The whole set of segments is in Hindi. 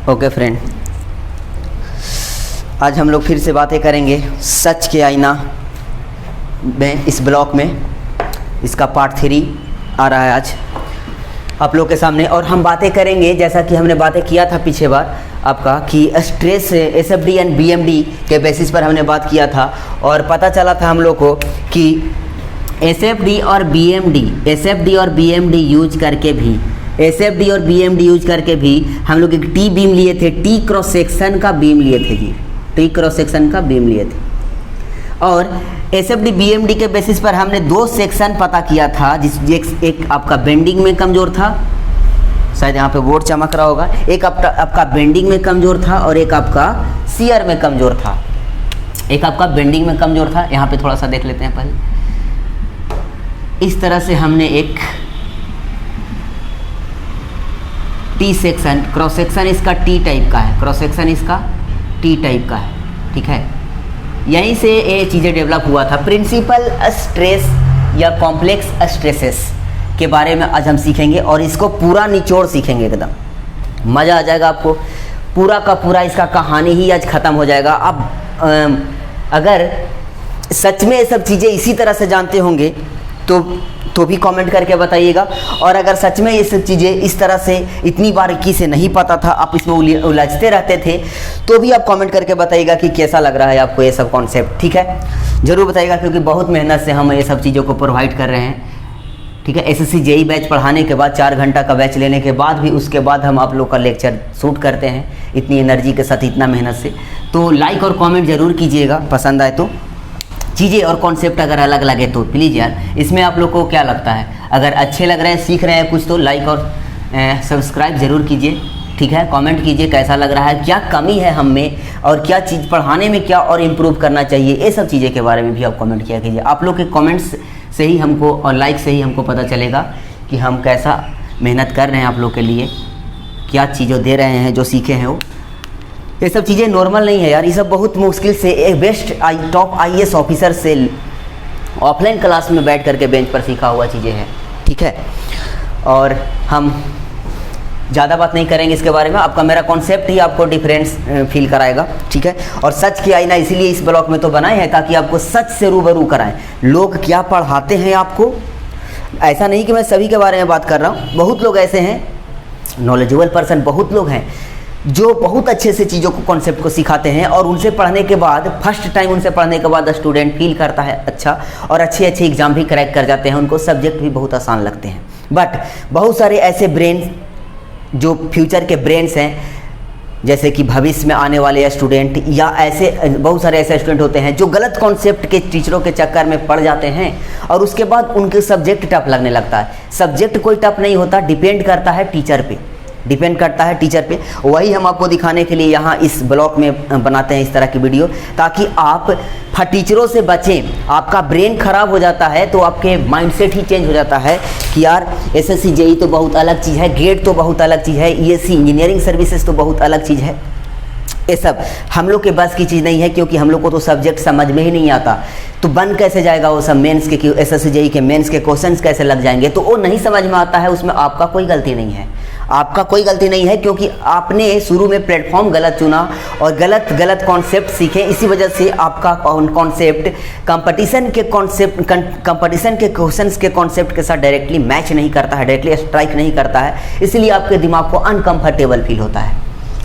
ओके फ्रेंड, आज हम लोग फिर से बातें करेंगे सच के आईना में इस ब्लॉक में। इसका पार्ट 3 आ रहा है आज आप लोग के सामने, और हम बातें करेंगे जैसा कि हमने बातें किया था पीछे बार आपका कि स्ट्रेस एसएफडी एंड बीएमडी के बेसिस पर हमने बात किया था, और पता चला था हम लोग को कि एसएफडी और बीएमडी यूज करके भी हम लोग एक टी बीम लिए थे, टी क्रॉस सेक्शन का बीम लिए थे जी, टी क्रॉस सेक्शन का बीम लिए थे। और एसएफडी बीएमडी के बेसिस पर हमने 2 सेक्शन पता किया था, एक आपका बेंडिंग में कमज़ोर था, शायद यहाँ पे बोर्ड चमक रहा होगा, एक आपका बेंडिंग में कमज़ोर था और एक आपका शियर में कमज़ोर था। एक आपका बेंडिंग में कमज़ोर था, यहाँ पे थोड़ा सा देख लेते हैं पहले। इस तरह से हमने एक टी सेक्शन, क्रॉस सेक्शन इसका टी टाइप का है, क्रॉस सेक्शन इसका टी टाइप का है, ठीक है। यहीं से ये चीज़ें डेवलप हुआ था। प्रिंसिपल स्ट्रेस या कॉम्प्लेक्स स्ट्रेसेस के बारे में आज हम सीखेंगे, और इसको पूरा निचोड़ सीखेंगे, एकदम मज़ा आ जाएगा आपको। पूरा का पूरा इसका कहानी ही आज ख़त्म हो जाएगा। अब अगर सच में ये सब चीज़ें इसी तरह से जानते होंगे तो भी कमेंट करके बताइएगा, और अगर सच में ये सब चीज़ें इस तरह से इतनी बारीकी से नहीं पता था, आप इसमें उलझते रहते थे, तो भी आप कमेंट करके बताइएगा कि कैसा लग रहा है आपको ये सब कॉन्सेप्ट, ठीक है। ज़रूर बताइएगा, क्योंकि बहुत मेहनत से हम ये सब चीज़ों को प्रोवाइड कर रहे हैं, ठीक है। एसएससी जेई बैच पढ़ाने के बाद 4 घंटा का बैच लेने के बाद भी उसके बाद हम आप लोग का लेक्चर शूट करते हैं इतनी एनर्जी के साथ, इतना मेहनत से। तो लाइक और कॉमेंट ज़रूर कीजिएगा, पसंद आए तो। चीज़ें और कॉन्सेप्ट अगर अलग लगे तो प्लीज़ यार, इसमें आप लोग को क्या लगता है, अगर अच्छे लग रहे हैं, सीख रहे हैं कुछ, तो लाइक और सब्सक्राइब ज़रूर कीजिए, ठीक है। कमेंट कीजिए कैसा लग रहा है, क्या कमी है हम में, और क्या चीज़ पढ़ाने में क्या और इम्प्रूव करना चाहिए, ये सब चीज़ें के बारे में भी आप कमेंट किया कीजिए। आप लोग के कमेंट्स से ही हमको और लाइक से ही हमको पता चलेगा कि हम कैसा मेहनत कर रहे हैं आप लोग के लिए, क्या चीज़ें दे रहे हैं, जो सीखे हैं वो। ये सब चीज़ें नॉर्मल नहीं है यार, ये सब बहुत मुश्किल से एक बेस्ट टॉप आईएएस ऑफिसर से ऑफलाइन क्लास में बैठ करके बेंच पर सीखा हुआ चीज़ें हैं, ठीक है। और हम ज़्यादा बात नहीं करेंगे इसके बारे में, आपका मेरा कॉन्सेप्ट ही आपको डिफरेंस फील कराएगा, ठीक है। और सच की आईना इसीलिए इस ब्लॉग में तो बनाए हैं, ताकि आपको सच से रूबरू कराएं। लोग क्या पढ़ाते हैं आपको, ऐसा नहीं कि मैं सभी के बारे में बात कर रहा हूँ, बहुत लोग ऐसे हैं नॉलेजेबल पर्सन, बहुत लोग हैं जो बहुत अच्छे से चीज़ों को, कॉन्सेप्ट को सिखाते हैं, और उनसे पढ़ने के बाद फर्स्ट टाइम उनसे पढ़ने के बाद स्टूडेंट फील करता है अच्छा, और अच्छे एग्ज़ाम भी क्रैक कर जाते हैं, उनको सब्जेक्ट भी बहुत आसान लगते हैं। बट बहुत सारे ऐसे ब्रेन जो फ्यूचर के ब्रेन्स हैं, जैसे कि भविष्य में आने वाले स्टूडेंट, या ऐसे बहुत सारे ऐसे स्टूडेंट होते हैं जो गलत कॉन्सेप्ट के टीचरों के चक्कर में पड़ जाते हैं, और उसके बाद उनके सब्जेक्ट टफ लगने लगता है। सब्जेक्ट कोई टफ नहीं होता, डिपेंड करता है टीचर पे, डिपेंड करता है टीचर पे। वही हम आपको दिखाने के लिए यहाँ इस ब्लॉग में बनाते हैं इस तरह की वीडियो, ताकि आप टीचरों से बचें। आपका ब्रेन खराब हो जाता है तो आपके माइंडसेट ही चेंज हो जाता है कि यार एसएससी जेई तो बहुत अलग चीज़ है, गेट तो बहुत अलग चीज़ है, ईएससी इंजीनियरिंग सर्विसेज तो बहुत अलग चीज़ है। ये सब हम लोग के बस की चीज़ नहीं है, क्योंकि हम लोग को तो सब्जेक्ट समझ में ही नहीं आता, तो बन कैसे जाएगा वो सब मेंस के, एसएससी जेई के मेंस के क्वेश्चंस कैसे लग जाएंगे, तो वो नहीं समझ में आता है। उसमें आपका कोई गलती नहीं है, आपका कोई गलती नहीं है, क्योंकि आपने शुरू में प्लेटफॉर्म गलत चुना और गलत कॉन्सेप्ट सीखे। इसी वजह से आपका कॉन्सेप्ट कंपटीशन के क्वेश्चंस के कॉन्सेप्ट के साथ डायरेक्टली मैच नहीं करता है, डायरेक्टली स्ट्राइक नहीं करता है, इसलिए आपके दिमाग को अनकंफर्टेबल फील होता है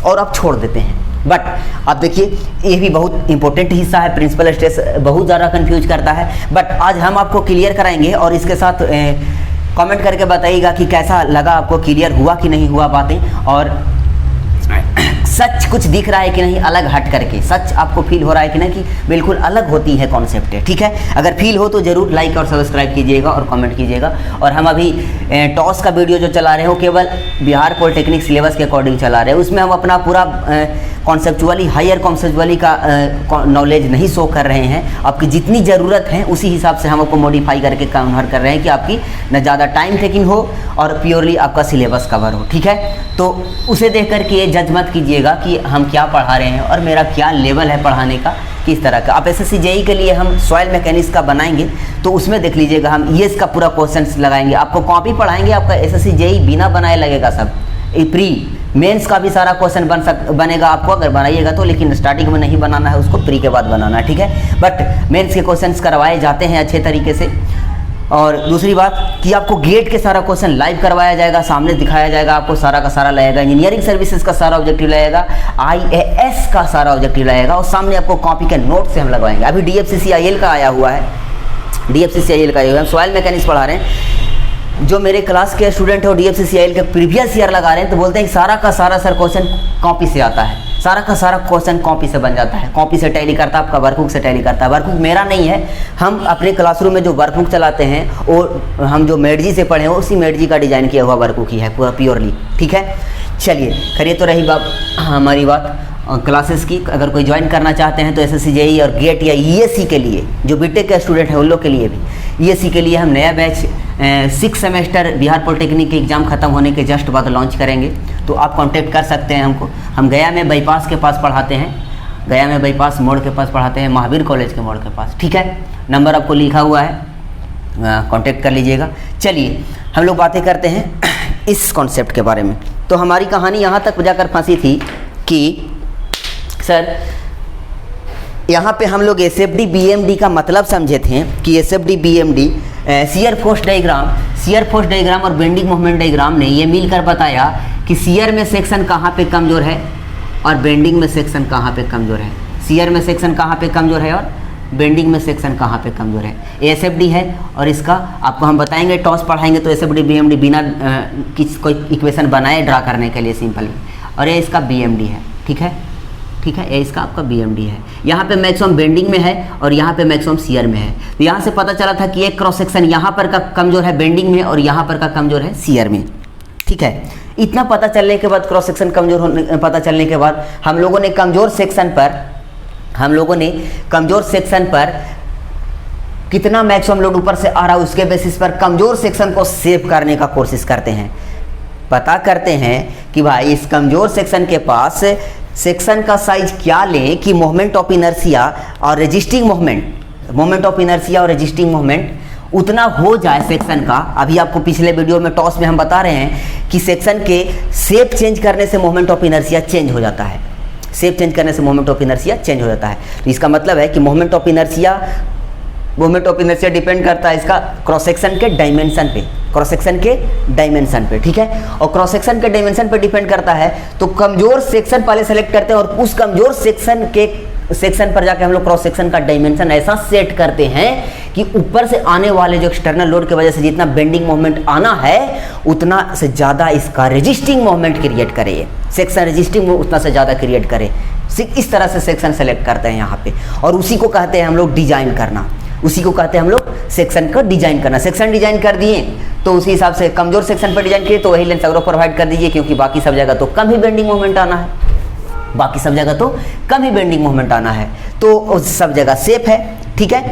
और आप छोड़ देते हैं। बट आप देखिए, ये भी बहुत इंपॉर्टेंट हिस्सा है। प्रिंसिपल स्ट्रेस बहुत ज़्यादा कंफ्यूज करता है, बट आज हम आपको क्लियर कराएंगे, और इसके साथ कमेंट करके बताइएगा कि कैसा लगा आपको, क्लियर हुआ कि नहीं हुआ बातें, और सच कुछ दिख रहा है कि नहीं, अलग हट करके सच आपको फील हो रहा है कि नहीं, कि बिल्कुल अलग होती है कॉन्सेप्ट है, ठीक है। अगर फील हो तो ज़रूर लाइक और सब्सक्राइब कीजिएगा और कमेंट कीजिएगा। और हम अभी टॉस का वीडियो जो चला रहे हो, केवल बिहार पॉलिटेक्निक सिलेबस के अकॉर्डिंग चला रहे हैं, उसमें हम अपना पूरा कॉन्सेप्चुअली, हायर कॉन्सेप्चुअली का नॉलेज नहीं शो कर रहे हैं। आपकी जितनी ज़रूरत है उसी हिसाब से हम आपको मॉडिफाई करके कन्वर्ट कर रहे हैं, कि आपकी न ज़्यादा टाइम टेकिंग हो और प्योरली आपका सिलेबस कवर हो, ठीक है। तो उसे देख करके ये जज मत कीजिएगा कि हम क्या पढ़ा रहे हैं और मेरा क्या लेवल है पढ़ाने का, किस तरह का। आप एसएससी जेई के लिए हम सॉइल मैकेनिक्स का बनाएंगे, तो उसमें देख लीजिएगा, हम ईएस का पूरा क्वेश्चन लगाएंगे, आपको कॉपी पढ़ाएंगे, आपका एसएससी जेई बिना बनाए लगेगा सब। प्री मेंस का भी सारा क्वेश्चन बनेगा आपको अगर बनाइएगा तो, लेकिन स्टार्टिंग में नहीं बनाना है उसको, प्री के बाद बनाना है, ठीक है। बट मेंस के क्वेश्चंस करवाए जाते हैं अच्छे तरीके से। और दूसरी बात कि आपको गेट के सारा क्वेश्चन लाइव करवाया जाएगा, सामने दिखाया जाएगा, आपको सारा का सारा लगेगा, इंजीनियरिंग सर्विसेज का सारा ऑब्जेक्टिव लगेगा, IAS का सारा ऑब्जेक्टिव लगेगा, और सामने आपको कॉपी के नोट से हम लगवाएंगे। अभी DFCCIL का आया हुआ है, DFCCIL का हम सॉइल मैकेनिक्स पढ़ा रहे हैं। जो मेरे क्लास के स्टूडेंट है वो DFCCIL के प्रीवियस ईयर लगा रहे हैं, तो बोलते हैं सारा का सारा सर क्वेश्चन कॉपी से आता है, सारा का सारा क्वेश्चन कॉपी से बन जाता है, कॉपी से टैली करता है, आपका वर्कबुक से टैली करता है। वर्कबुक मेरा नहीं है, हम अपने क्लासरूम में जो वर्कबुक चलाते हैं वो हम जो मेडजी से पढ़े हैं उसी मेडजी का डिजाइन किया हुआ वर्कबुक ही है पूरा प्योरली, ठीक है। चलिए खैर, ये तो रही बात हमारी बात क्लासेस की। अगर कोई ज्वाइन करना चाहते हैं तो SSC JEE और गेट या ESC के लिए, जो बीटेक के स्टूडेंट हैं उन लोग के लिए भी, ESC के लिए हम नया बैच 6 सेमेस्टर बिहार पॉलिटेक्निक के एग्ज़ाम खत्म होने के जस्ट बाद लॉन्च करेंगे, तो आप कांटेक्ट कर सकते हैं हमको। हम गया में बाईपास के पास पढ़ाते हैं, गया में बाईपास मोड़ के पास पढ़ाते हैं, महावीर कॉलेज के मोड़ के पास, ठीक है। नंबर आपको लिखा हुआ है, कांटेक्ट कर लीजिएगा। चलिए हम लोग बातें करते हैं इस कॉन्सेप्ट के बारे में। तो हमारी कहानी यहाँ तक जाकर फंसी थी कि सर यहाँ पे हम लोग SFD BMD का मतलब समझे थे कि SFD BMD shear force diagram और बेंडिंग मोमेंट डायग्राम ने ये मिलकर बताया कि शियर में सेक्शन कहाँ पे कमज़ोर है और बेंडिंग में सेक्शन कहाँ पे कमज़ोर है। शियर में सेक्शन कहाँ पे कमज़ोर है और बेंडिंग में सेक्शन कहाँ पे कमज़ोर है। SFD है और इसका आपको हम बताएंगे, टॉस पढ़ाएंगे तो SFD BMD बिना कोई इक्वेशन बनाए ड्रा करने के लिए सिंपल में, और ये इसका BMD है, ठीक है, ठीक है। ये इसका आपका BMD है। यहाँ पे मैक्सिमम बेंडिंग में है और यहाँ पे मैक्सिमम शियर में है। तो यहाँ से पता चला था कि एक क्रॉस सेक्शन यहाँ पर का कमज़ोर है बेंडिंग में और यहाँ पर का कमज़ोर है शियर में, ठीक है। इतना पता चलने के बाद, क्रॉस सेक्शन कमज़ोर होने पता चलने के बाद हम लोगों ने कमज़ोर सेक्शन पर कितना मैक्सिमम लोड ऊपर से आ रहा है उसके बेसिस पर कमज़ोर सेक्शन को सेव करने का कोशिश करते हैं। पता करते हैं कि भाई इस कमज़ोर सेक्शन के पास सेक्शन का साइज क्या लें कि मोमेंट ऑफ इनर्शिया और रेजिस्टिंग मोमेंट उतना हो जाए सेक्शन का। अभी आपको पिछले वीडियो में टॉस में हम बता रहे हैं कि सेक्शन के शेप चेंज करने से मोमेंट ऑफ इनर्शिया चेंज हो जाता है, शेप चेंज करने से मोमेंट ऑफ इनर्शिया चेंज हो जाता है। तो इसका मतलब है कि मोमेंट ऑफ इनर्शिया डिपेंड करता है इसका क्रॉस सेक्शन के डायमेंशन पे, ठीक है। और क्रॉस सेक्शन के डायमेंशन पे डिपेंड करता है, तो कमजोर सेक्शन पहले सेलेक्ट करते हैं और उस कमजोर सेक्शन पर जाके हम लोग क्रॉस सेक्शन का डायमेंशन ऐसा सेट करते हैं कि ऊपर से आने वाले जो एक्सटर्नल लोड की वजह से जितना बेंडिंग मोमेंट आना है उतना से ज़्यादा इसका रेजिस्टिंग मोमेंट क्रिएट करे, सेक्शन रेजिस्टिंग उतना से ज़्यादा क्रिएट करे। इस तरह से सेक्शन सेलेक्ट करते हैं यहाँ पे, और उसी को कहते हैं हम लोग डिजाइन करना, उसी को कहते हैं हम लोग सेक्शन का डिजाइन करना। सेक्शन डिजाइन कर दिए तो उसी हिसाब से कमजोर सेक्शन पर डिजाइन किए तो वही लेंथ अगर प्रोवाइड कर दीजिए, क्योंकि बाकी सब जगह तो कम ही बेंडिंग मोमेंट आना है, तो सब जगह सेफ है, ठीक है।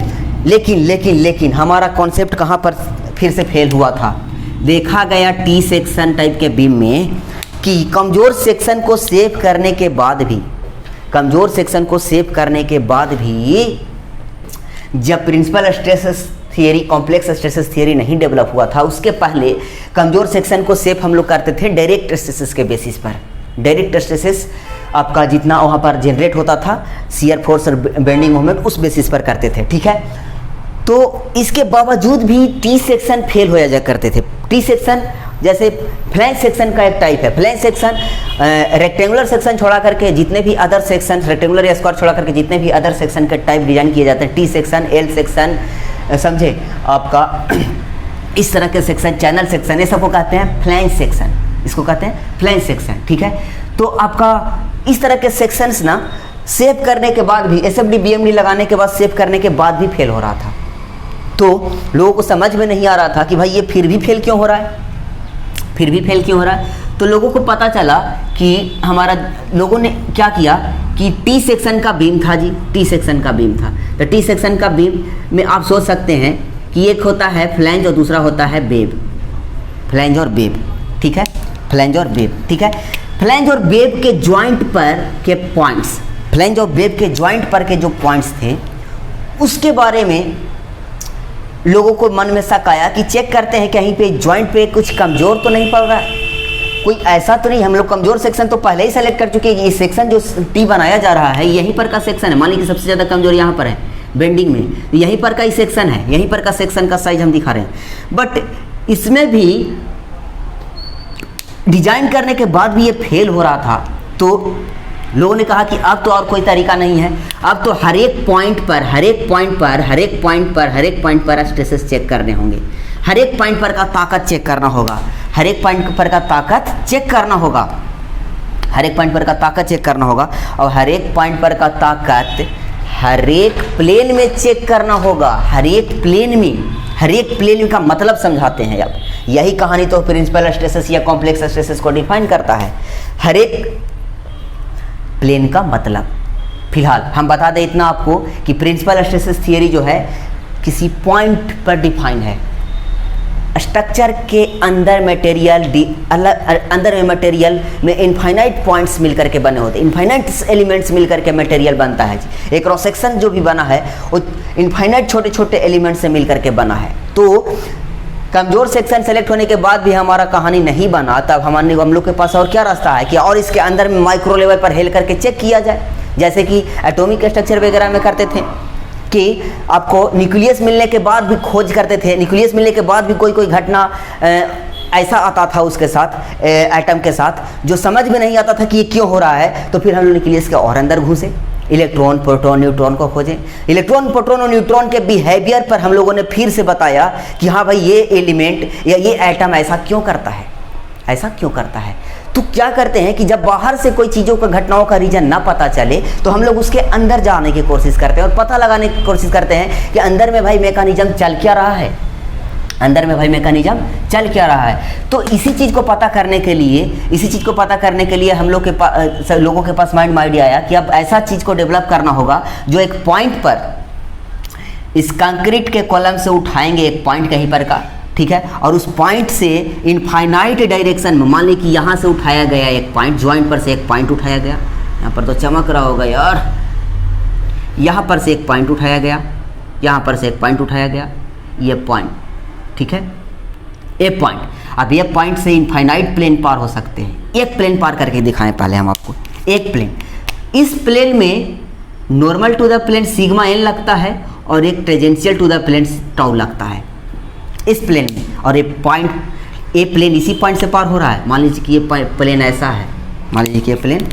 लेकिन हमारा कॉन्सेप्ट कहाँ पर फिर से फेल हुआ था। देखा गया टी सेक्शन टाइप के बीम में कि कमजोर सेक्शन को सेव करने के बाद भी जब principal stresses theory, complex stresses theory नहीं डेवलप हुआ था, उसके पहले कमजोर सेक्शन को सेफ हम लोग करते थे डायरेक्ट स्ट्रेसेस के बेसिस पर। डायरेक्ट स्ट्रेसेस आपका जितना वहाँ पर जनरेट होता था शियर फोर्स और बेंडिंग मोमेंट उस बेसिस पर करते थे, ठीक है। तो इसके बावजूद भी टी सेक्शन फेल हो जा करते थे। टी सेक्शन जैसे फ्लैंज सेक्शन का एक टाइप है। फ्लैंज सेक्शन रेक्टेंगुलर सेक्शन छोड़ा करके जितने भी अदर सेक्शन, रेक्टेंगुलर या स्क्वायर छोड़ा करके जितने भी अदर सेक्शन के टाइप डिजाइन किए जाते हैं, टी सेक्शन, एल सेक्शन, समझे आपका इस तरह के सेक्शन, चैनल सेक्शन, ये सबको कहते हैं फ्लैंज सेक्शन, इसको कहते हैं फ्लैंज सेक्शन, ठीक है। तो आपका इस तरह के सेक्शंस ना सेव करने के बाद भी, SFD BMD लगाने के बाद सेव करने के बाद भी फेल हो रहा था। तो लोगों को समझ में नहीं आ रहा था कि भाई ये फिर भी फेल क्यों हो रहा है, तो लोगों को पता चला कि लोगों ने क्या किया कि टी सेक्शन का बीम था जी, टी सेक्शन का बीम था। तो टी सेक्शन का बीम में आप सोच सकते हैं कि एक होता है फ्लैंज और दूसरा होता है वेब, फ्लैंज और वेब, ठीक है, फ्लैंज और वेब, ठीक है। फ्लैंज और वेब के ज्वाइंट पर के पॉइंट्स, फ्लैंज और वेब के ज्वाइंट पर के जो पॉइंट्स थे उसके बारे में लोगों को मन में शक आया कि चेक करते हैं कहीं पे ज्वाइंट पे कुछ कमज़ोर तो नहीं पड़ रहा है, कोई ऐसा तो नहीं, हम लोग कमजोर सेक्शन तो पहले ही सेलेक्ट कर चुके हैं। ये सेक्शन जो टी बनाया जा रहा है यहीं पर का सेक्शन है। मान लीजिए सबसे ज़्यादा कमजोर यहाँ पर है बेंडिंग में, तो यहीं पर का ही सेक्शन है, यहीं पर का सेक्शन का साइज हम दिखा रहे हैं। बट इसमें भी डिजाइन करने के बाद भी ये फेल हो रहा था, तो लोगों ने कहा कि अब तो और कोई तरीका नहीं है, अब तो हर एक पॉइंट पर स्ट्रेसेस चेक करने होंगे, हर एक पॉइंट पर का ताकत चेक करना होगा, हर एक पॉइंट पर का ताकत चेक करना होगा, हर एक पॉइंट पर का ताकत चेक करना होगा, और हर एक पॉइंट पर का ताकत हर एक प्लेन में चेक करना होगा, हर एक प्लेन का मतलब समझाते हैं अब। यही कहानी तो प्रिंसिपल स्ट्रेसेस या कॉम्प्लेक्स स्ट्रेसेस को डिफाइन करता है, हर एक प्लेन का मतलब। फिलहाल हम बता दें इतना आपको कि प्रिंसिपल स्ट्रेसेस थियरी जो है किसी पॉइंट पर डिफाइन है। स्ट्रक्चर के अंदर मटेरियल में इनफाइनाइट पॉइंट्स मिलकर के बने होते हैं, इनफाइनाइट एलिमेंट्स मिलकर के मटेरियल बनता है। एक क्रॉस सेक्शन जो भी बना है वो इनफाइनाइट छोटे छोटे एलिमेंट्स से मिलकर के बना है। तो कमजोर सेक्शन सेलेक्ट होने के बाद भी हमारा कहानी नहीं बना, तब हम लोग के पास और क्या रास्ता है कि और इसके अंदर में माइक्रो लेवल पर हेल करके चेक किया जाए, जैसे कि एटॉमिक स्ट्रक्चर वगैरह में करते थे कि आपको न्यूक्लियस मिलने के बाद भी खोज करते थे, न्यूक्लियस मिलने के बाद भी कोई घटना ऐसा आता था उसके साथ, एटम के साथ, जो समझ में नहीं आता था कि ये क्यों हो रहा है। तो फिर हम लोग न्यूक्लियस के और अंदर घुसे, इलेक्ट्रॉन प्रोटॉन न्यूट्रॉन को खोजें, इलेक्ट्रॉन प्रोटॉन और न्यूट्रॉन के बिहेवियर पर हम लोगों ने फिर से बताया कि हाँ भाई ये एलिमेंट या ये एटम ऐसा क्यों करता है, ऐसा क्यों करता है। तो क्या करते हैं कि जब बाहर से कोई चीज़ों का घटनाओं का रीजन ना पता चले तो हम लोग उसके अंदर जाने की कोशिश करते हैं और पता लगाने की कोशिश करते हैं कि अंदर में भाई मैकेनिज्म चल क्या रहा है, अंदर में भाई मैकेनिज्म चल क्या रहा है। तो इसी चीज़ को पता करने के लिए हम लोग के लोगों के पास माइंड में आइडिया आया कि अब ऐसा चीज़ को डेवलप करना होगा जो एक पॉइंट पर इस कंक्रीट के कॉलम से उठाएंगे एक पॉइंट कहीं पर का, ठीक है, और उस पॉइंट से इनफाइनाइट डायरेक्शन में, मान ली कि यहाँ से उठाया गया एक पॉइंट, जॉइंट पर से एक पॉइंट उठाया गया, यहाँ पर तो चमक रहा होगा यार, यहाँ पर से एक पॉइंट उठाया गया, यहाँ पर से एक पॉइंट उठाया गया, ये पॉइंट, ठीक है, ए पॉइंट। अब ये पॉइंट से इनफाइनाइट प्लेन पार हो सकते हैं। एक प्लेन पार करके दिखाएं पहले हम आपको, एक प्लेन, इस प्लेन में normal to the plane sigma N लगता है और एक tangential to the plane tau लगता है इस प्लेन में, और एक पॉइंट ए प्लेन इसी पॉइंट से पार हो रहा है। मान लीजिए कि ये प्लेन ऐसा है, मान लीजिए कि ये प्लेन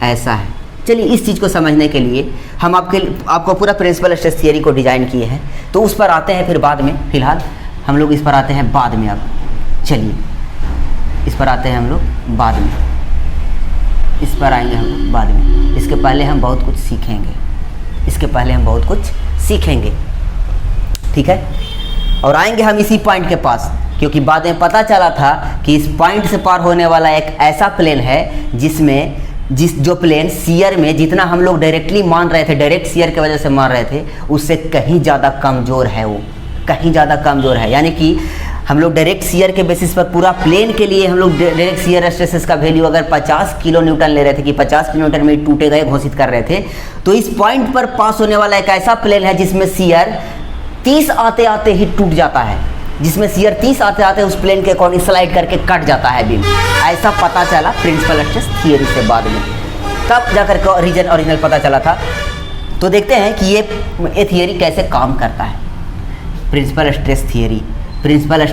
ऐसा है। चलिए इस चीज़ को समझने के लिए हम आपको पूरा प्रिंसिपल स्ट्रेस थियरी को डिजाइन किए हैं, तो उस पर आते हैं फिर बाद में। फिलहाल हम लोग इस पर आते हैं बाद में। अब चलिए इस पर आते हैं हम लोग बाद में, इस पर आएंगे हम लोग बाद में। इसके पहले हम बहुत कुछ सीखेंगे, ठीक है, और आएंगे हम इसी पॉइंट के पास, क्योंकि बाद में पता चला था कि इस पॉइंट से पार होने वाला एक ऐसा प्लेन है जो प्लेन शियर में, जितना हम लोग डायरेक्टली मान रहे थे, डायरेक्ट शियर की वजह से मान रहे थे, उससे कहीं ज़्यादा कमज़ोर है, वो कहीं ज़्यादा कमज़ोर है। यानी कि हम लोग डायरेक्ट शियर के बेसिस पर पूरा प्लेन के लिए हम लोग डायरेक्ट शियर स्ट्रेसेस का वैल्यू अगर 50 किलो न्यूटन ले रहे थे कि 50 किलो न्यूटन में टूटेगा ये घोषित कर रहे थे, तो इस पॉइंट पर पास होने वाला एक ऐसा प्लेन है जिसमें शियर 30 आते आते ही टूट जाता है, जिसमें शियर 30 आते आते उस प्लेन के अकॉर्डिंग स्लाइड करके कट जाता है बीम। ऐसा पता चला प्रिंसिपल स्ट्रेस थियरी से बाद में, तब जाकर के रीजन ओरिजिनल पता चला था। तो देखते हैं कि ये थियरी कैसे काम करता है। Principal stress theory, principal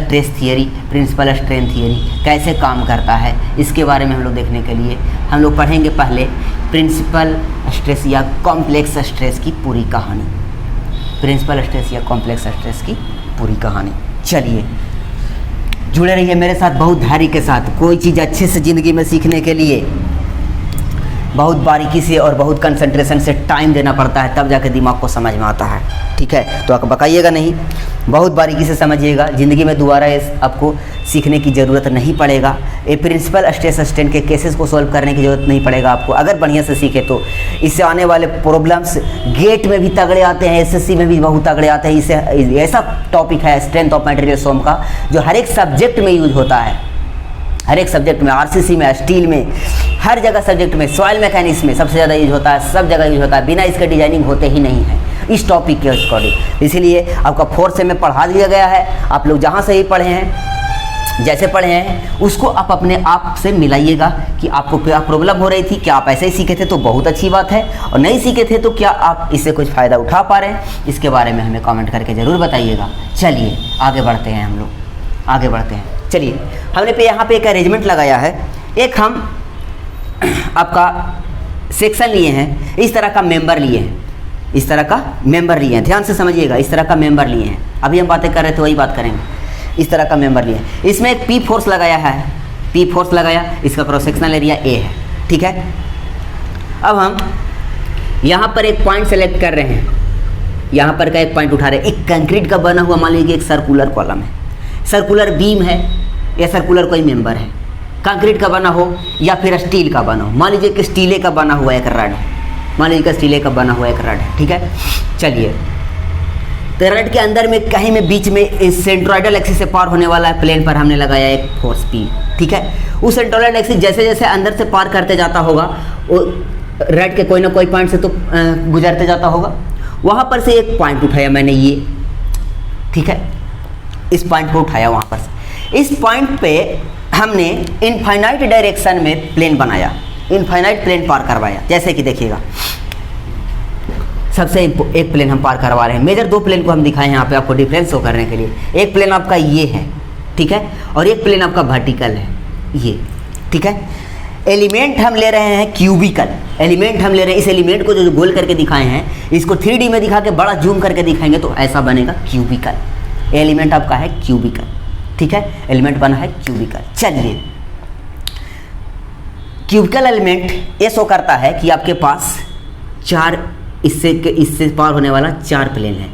strain theory कैसे काम करता है, इसके बारे में हम लोग देखने के लिए हम लोग पढ़ेंगे पहले प्रिंसिपल स्ट्रेस या कॉम्प्लेक्स स्ट्रेस की पूरी कहानी, प्रिंसिपल स्ट्रेस या कॉम्प्लेक्स स्ट्रेस की पूरी कहानी। चलिए जुड़े रहिए मेरे साथ बहुत धैर्य के साथ। कोई चीज़ अच्छे से ज़िंदगी में सीखने के लिए बहुत बारीकी से और बहुत कंसंट्रेशन से टाइम देना पड़ता है, तब जाकर दिमाग को समझ में आता है, ठीक है। तो आप बकाइएगा नहीं, बहुत बारीकी से समझिएगा, ज़िंदगी में दोबारा आपको सीखने की ज़रूरत नहीं पड़ेगा। ये प्रिंसिपल स्ट्रेस स्ट्रेन के केसेस को सॉल्व करने की ज़रूरत नहीं पड़ेगा आपको, अगर बढ़िया से सीखे तो। इससे आने वाले प्रॉब्लम्स गेट में भी तगड़े आते हैं, एसएससी में भी बहुत तगड़े आते हैं। इससे ऐसा टॉपिक है स्ट्रेंथ ऑफ मटेरियल सोम का, जो हर एक सब्जेक्ट में यूज होता है, हर एक सब्जेक्ट में, आरसीसी में, स्टील में, हर जगह सब्जेक्ट में, सॉइल मैकेनिक्स में सबसे ज़्यादा यूज होता है, सब जगह यूज होता है, बिना इसके डिजाइनिंग होते ही नहीं है इस टॉपिक के अकॉर्डिंग। इसीलिए आपका 4 से में पढ़ा दिया गया है, आप लोग जहाँ से ही पढ़े हैं जैसे पढ़े हैं उसको आप अपने आप से मिलाइएगा कि आपको क्या प्रॉब्लम हो रही थी, क्या आप ऐसे ही सीखे थे तो बहुत अच्छी बात है, और नहीं सीखे थे तो क्या आप इससे कुछ फ़ायदा उठा पा रहे हैं, इसके बारे में हमें कमेंट करके ज़रूर बताइएगा। चलिए आगे बढ़ते हैं, हम लोग आगे बढ़ते हैं। चलिए हमने यहाँ पे एक अरेंजमेंट लगाया है, एक हम आपका सेक्शन लिए हैं, इस तरह का मेंबर लिए हैं, इस तरह का मेंबर लिए हैं, ध्यान से समझिएगा, इस तरह का मेंबर लिए हैं। अभी हम बातें कर रहे थे वही बात करेंगे। इस तरह का मेंबर लिए, इसमें एक पी फोर्स लगाया है, पी फोर्स लगाया, इसका क्रॉस सेक्शनल एरिया ए है, ठीक है। अब हम यहाँ पर एक पॉइंट सेलेक्ट कर रहे हैं, यहाँ पर का एक पॉइंट उठा रहे हैं। एक कंक्रीट का बना हुआ मान लीजिए एक सर्कुलर कॉलम है, सर्कुलर बीम है या सर्कुलर कोई मेंबर है, कंक्रीट का बना हो या फिर स्टील का बना हो। मान लीजिए कि स्टीले का बना हुआ एक रड है, मान लीजिए कि स्टीले का बना हुआ एक रड है, ठीक है। चलिए तो रड के अंदर में कहीं में बीच में इस सेंट्रोइडल एक्सिस से पार होने वाला प्लेन पर हमने लगाया एक फोर्स पी, ठीक है। उस सेंट्रोइडल एक्सिस जैसे जैसे अंदर से पार करते जाता होगा वो रड के कोई ना कोई पॉइंट से तो गुजरते जाता होगा। वहाँ पर से एक पॉइंट उठाया मैंने ये, ठीक है, इस पॉइंट को उठाया वहाँ पर से। इस पॉइंट पे हमने इनफाइनाइट डायरेक्शन में प्लेन बनाया, इनफाइनाइट प्लेन पार करवाया। जैसे कि देखिएगा सबसे एक प्लेन हम पार करवा रहे हैं, मेजर दो प्लेन को हम दिखाए हैं यहाँ पे आपको डिफरेंस शो करने के लिए। एक प्लेन आपका ये है, ठीक है, और एक प्लेन आपका वर्टिकल है ये, ठीक है। एलिमेंट हम ले रहे हैं क्यूबिकल, एलिमेंट हम ले रहे हैं, इस एलिमेंट को जो गोल करके दिखाए हैं इसको 3D में दिखा के बड़ा जूम करके दिखाएंगे तो ऐसा बनेगा क्यूबिकल। एलिमेंट आपका है क्यूबिकल, ठीक है, एलिमेंट बना है क्यूबिकल। चलिए क्यूबिकल एलिमेंट ये शो करता है कि आपके पास चार इससे पार होने वाला चार प्लेन है,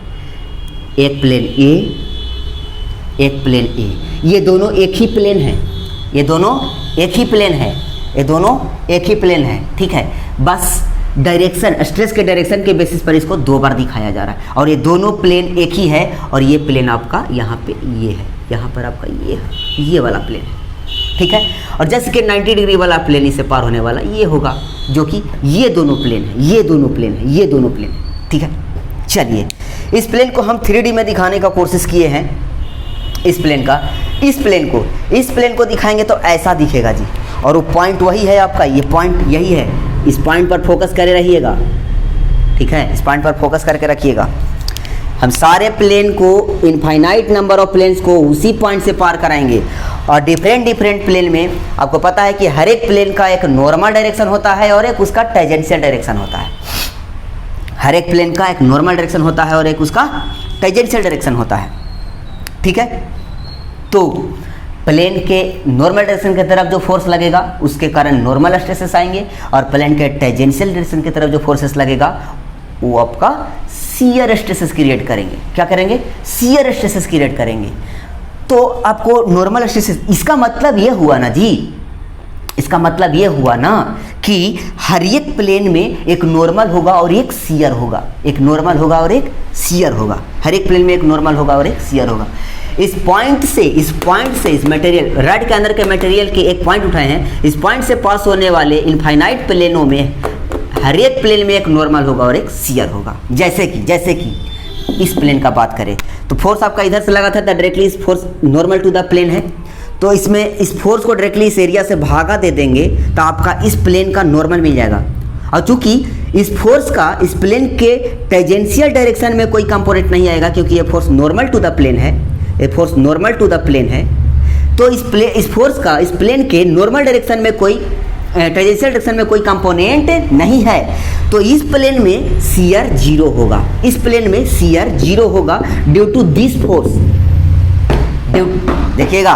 एक प्लेन ए, एक प्लेन ए, ये दोनों एक ही प्लेन है, ये दोनों एक ही प्लेन है, ये दोनों एक ही प्लेन है, ठीक है। बस डायरेक्शन, स्ट्रेस के डायरेक्शन के बेसिस पर इसको दो बार दिखाया जा रहा है, और ये दोनों प्लेन एक ही है, और ये प्लेन आपका यहाँ पे ये है, यहाँ पर आपका ये है, ये वाला प्लेन है, ठीक है। और जैसे कि 90 डिग्री वाला प्लेन इससे पार होने वाला ये होगा, जो कि ये दोनों प्लेन है, ये दोनों प्लेन है, ये दोनों प्लेन है, ठीक है। चलिए इस प्लेन को हम 3D में दिखाने का कोशिश किए हैं, इस प्लेन का, इस प्लेन को दिखाएंगे तो ऐसा दिखेगा जी, और वो पॉइंट वही है आपका, ये पॉइंट यही है, इस पॉइंट पर फोकस करे रहिएगा, ठीक है, इस पॉइंट पर फोकस करके रखिएगा। हम सारे प्लेन को, इनफाइनाइट नंबर ऑफ प्लेन्स को उसी पॉइंट से पार कराएंगे, और डिफरेंट प्लेन में आपको पता है कि हर एक प्लेन का एक नॉर्मल डायरेक्शन होता है और एक उसका टेंजेंशियल डायरेक्शन होता है। हर एक प्लेन का एक नॉर्मल डायरेक्शन होता है और एक उसका टेंजेंशियल डायरेक्शन होता है, ठीक है। तो प्लेन के नॉर्मल डायरेक्शन की तरफ जो फोर्स लगेगा उसके कारण नॉर्मल स्ट्रेसेस आएंगे, और प्लेन के टेंजेंशियल डायरेक्शन की तरफ जो फोर्सेस लगेगा वो आपका शियर स्ट्रेसेस क्रिएट करेंगे। क्या करेंगे? शियर स्ट्रेसेस क्रिएट करेंगे। तो आपको नॉर्मल स्ट्रेसेस, इसका मतलब ये हुआ ना जी, इसका मतलब ये हुआ ना कि हर एक प्लेन में एक नॉर्मल होगा और एक शियर होगा, एक नॉर्मल होगा और एक शियर होगा, हर एक प्लेन में एक नॉर्मल होगा और एक शियर होगा। इस पॉइंट से इस मटेरियल, रड के अंदर के मटेरियल के एक पॉइंट उठाए हैं, इस पॉइंट से पास होने वाले इनफाइनाइट प्लेनों में हर एक प्लेन में एक नॉर्मल होगा और एक शियर होगा। जैसे कि इस प्लेन का बात करें तो फोर्स आपका इधर से लगा था, डायरेक्टली इस force normal to the plane है, तो इसमें इस फोर्स को डायरेक्टली इस एरिया से भागा दे देंगे तो आपका इस प्लेन का नॉर्मल मिल जाएगा। और चूंकि इस फोर्स का इस प्लेन के टेंजेंशियल डायरेक्शन में कोई कंपोनेंट नहीं आएगा, क्योंकि ये force normal to the plane है, ये force normal to the plane है, तो इस फोर्स का इस प्लेन के नॉर्मल डायरेक्शन में कोई टेंजेंशियल डायरेक्शन में कोई कंपोनेंट नहीं है, तो इस प्लेन में शियर जीरो होगा, इस प्लेन में शियर जीरो होगा ड्यू टू दिस फोर्स। देखिएगा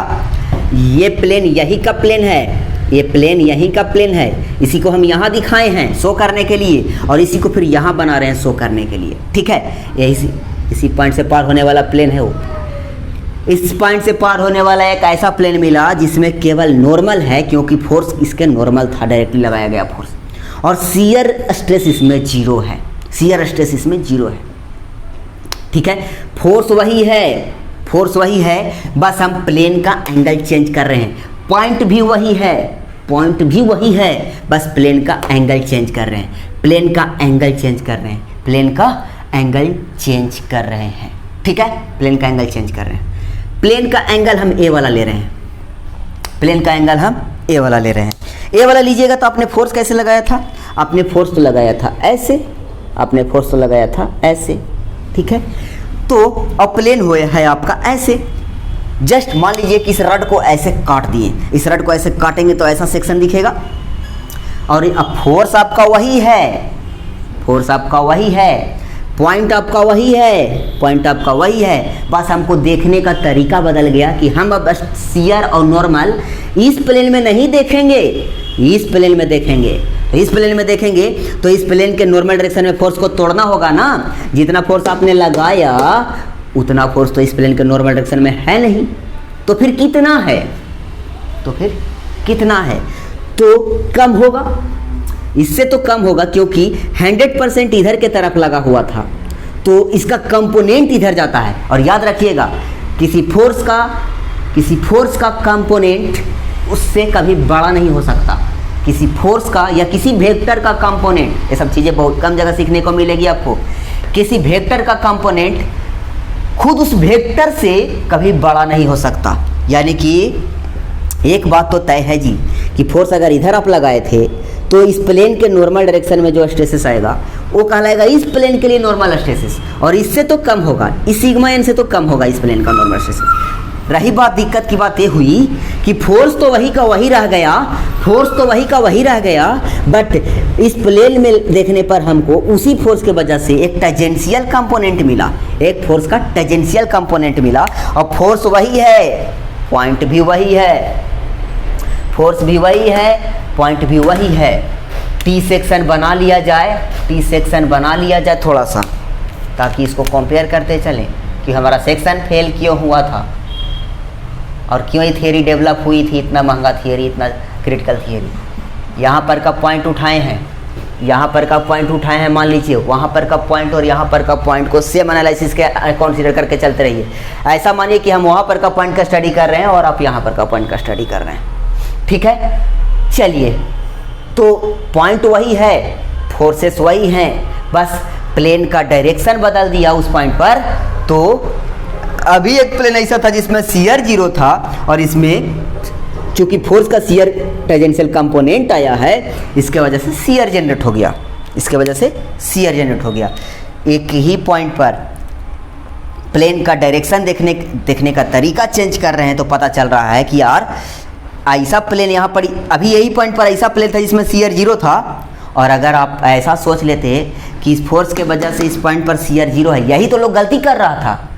ये प्लेन यही का प्लेन है, ये प्लेन यही का प्लेन है, इसी को हम यहाँ दिखाए हैं शो करने के लिए, और इसी को फिर यहाँ बना रहे हैं शो करने के लिए, ठीक है। यही इसी पॉइंट से पार होने वाला प्लेन है वो। इस पॉइंट से पार होने वाला एक ऐसा प्लेन मिला जिसमें केवल नॉर्मल है, क्योंकि फोर्स इसके नॉर्मल था, डायरेक्टली लगाया गया फोर्स, और शियर स्ट्रेस इसमें जीरो है, शियर स्ट्रेस इसमें जीरो है, ठीक है। फोर्स वही है, बस हम प्लेन का एंगल चेंज कर रहे हैं, पॉइंट भी वही है, बस प्लेन का एंगल चेंज कर रहे हैं, प्लेन का एंगल चेंज कर रहे हैं, ठीक है, प्लेन का एंगल चेंज कर रहे हैं। प्लेन का एंगल हम ए वाला ले रहे हैं, प्लेन का एंगल हम ए वाला ले रहे हैं। ए वाला लीजिएगा तो आपने फोर्स कैसे लगाया था, आपने फोर्स तो लगाया था ऐसे, आपने फोर्स तो लगाया था ऐसे, ठीक है। तो अब प्लेन हुए है आपका ऐसे, जस्ट मान लीजिए कि इस रड को ऐसे काट दिए, इस रड को ऐसे काटेंगे तो ऐसा सेक्शन दिखेगा, और अब फोर्स आपका वही है, फोर्स आपका वही है, पॉइंट आपका वही है, पॉइंट आपका वही है, बस हमको देखने का तरीका बदल गया कि हम अब शियर और नॉर्मल इस प्लेन में नहीं देखेंगे, इस प्लेन में देखेंगे। इस प्लेन में देखेंगे तो इस प्लेन के नॉर्मल डायरेक्शन में फोर्स को तोड़ना होगा ना, जितना फोर्स आपने लगाया उतना फोर्स तो इस प्लेन के नॉर्मल डायरेक्शन में है नहीं, तो फिर कितना है, तो फिर कितना है, तो कम होगा, इससे तो कम होगा, क्योंकि 100% इधर के तरफ लगा हुआ था तो इसका कंपोनेंट इधर जाता है। और याद रखिएगा किसी फोर्स का कंपोनेंट उससे कभी बड़ा नहीं हो सकता, किसी फोर्स का या किसी वेक्टर का कंपोनेंट, ये सब चीज़ें बहुत कम जगह सीखने को मिलेगी आपको। किसी वेक्टर का कंपोनेंट खुद उस वेक्टर से कभी बड़ा नहीं हो सकता। यानी कि एक बात तो तय है जी कि फोर्स अगर इधर आप लगाए थे तो इस प्लेन के नॉर्मल डायरेक्शन में जो स्ट्रेसेस आएगा वो कहलाएगा इस प्लेन के लिए नॉर्मल स्ट्रेसेस, और इससे तो कम होगा, इस सिग्मा एन से तो कम होगा इस प्लेन का नॉर्मल स्ट्रेसेस। रही बात दिक्कत की बात ये हुई कि फोर्स तो वही का वही रह गया, फोर्स तो वही का वही रह गया, बट इस प्लेन में देखने पर हमको उसी फोर्स के वजह से एक टेंजेंशियल कंपोनेंट मिला, एक फोर्स का टेंजेंशियल कंपोनेंट मिला, और फोर्स वही है, पॉइंट भी वही है, फोर्स भी वही है, पॉइंट भी वही है। टी सेक्शन बना लिया जाए, टी सेक्शन बना लिया जाए थोड़ा सा, ताकि इसको कंपेयर करते चलें कि हमारा सेक्शन फेल क्यों हुआ था और क्यों ये थियरी डेवलप हुई थी, इतना महंगा थियरी, इतना क्रिटिकल थियरी। यहाँ पर का पॉइंट उठाए हैं, यहाँ पर का पॉइंट उठाए हैं, मान लीजिए वहाँ पर का पॉइंट और यहाँ पर का पॉइंट को सेम एनालिसिस के कंसीडर करके चलते रहिए। ऐसा मानिए कि हम वहाँ पर का पॉइंट का स्टडी कर रहे हैं और आप यहाँ पर का पॉइंट का स्टडी कर रहे हैं, ठीक है। चलिए, तो पॉइंट वही है, फोर्सेस वही हैं, बस प्लेन का डायरेक्शन बदल दिया उस पॉइंट पर। तो अभी एक प्लेन ऐसा था जिसमें शियर 0 था, और इसमें चूंकि फोर्स का शियर टेंजेंशियल कंपोनेंट आया है, इसके वजह से शियर जनरेट हो गया, इसके वजह से शियर जनरेट हो गया। एक ही पॉइंट पर प्लेन का डायरेक्शन देखने का तरीका चेंज कर रहे हैं तो पता चल रहा है कि यार ऐसा प्लेन यहाँ पर, अभी यही पॉइंट पर ऐसा प्लेन था जिसमें शियर 0 था, और अगर आप ऐसा सोच लेते कि इस फोर्स के वजह से इस पॉइंट पर शियर 0 है, यही तो लोग गलती कर रहा था,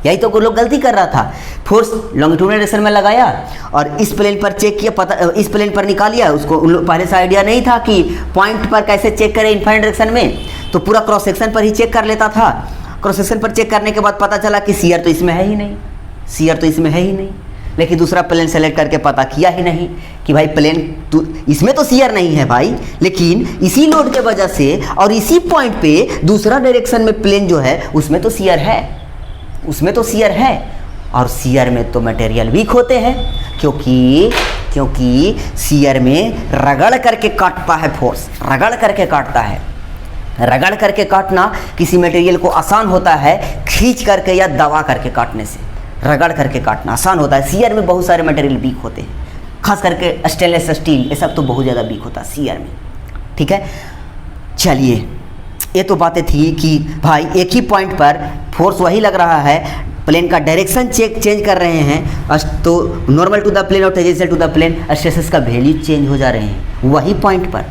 यही तो लोग गलती कर रहा था। फोर्स लॉन्गिट्यूडनल डायरेक्शन में लगाया और इस प्लेन पर चेक किया, पता इस प्लेन पर निकालिया, उसको पहले से आइडिया नहीं था कि पॉइंट पर कैसे चेक करें इनफाइनाइट डायरेक्शन में, तो पूरा क्रॉस सेक्शन पर ही चेक कर लेता था। क्रॉस सेक्शन पर चेक करने के बाद पता चला कि शियर तो इसमें है ही नहीं, शियर तो इसमें है ही नहीं, लेकिन दूसरा प्लेन सेलेक्ट करके पता किया ही नहीं कि भाई प्लेन तो इसमें तो शियर नहीं है भाई, लेकिन इसी लोड के वजह से और इसी पॉइंट पे दूसरा डायरेक्शन में प्लेन जो है उसमें तो शियर है, उसमें तो शियर है। और शियर में तो मटेरियल वीक होते हैं, क्योंकि शियर में रगड़ करके काटता है फोर्स, रगड़ करके काटता है। रगड़ करके काटना किसी मटेरियल को आसान होता है खींच करके या दबा करके काटने से, रगड़ करके काटना आसान होता है। शियर में बहुत सारे मटेरियल वीक होते हैं, खास करके स्टेनलेस स्टील, ये सब तो बहुत ज़्यादा वीक होता है शियर में, ठीक है। चलिए, ये तो बातें थी कि भाई एक ही पॉइंट पर फोर्स वही लग रहा है, प्लेन का डायरेक्शन चेंज कर रहे हैं, तो नॉर्मल टू द प्लेन और tangential to the plane stresses का वैल्यू चेंज हो जा रहे हैं वही पॉइंट पर।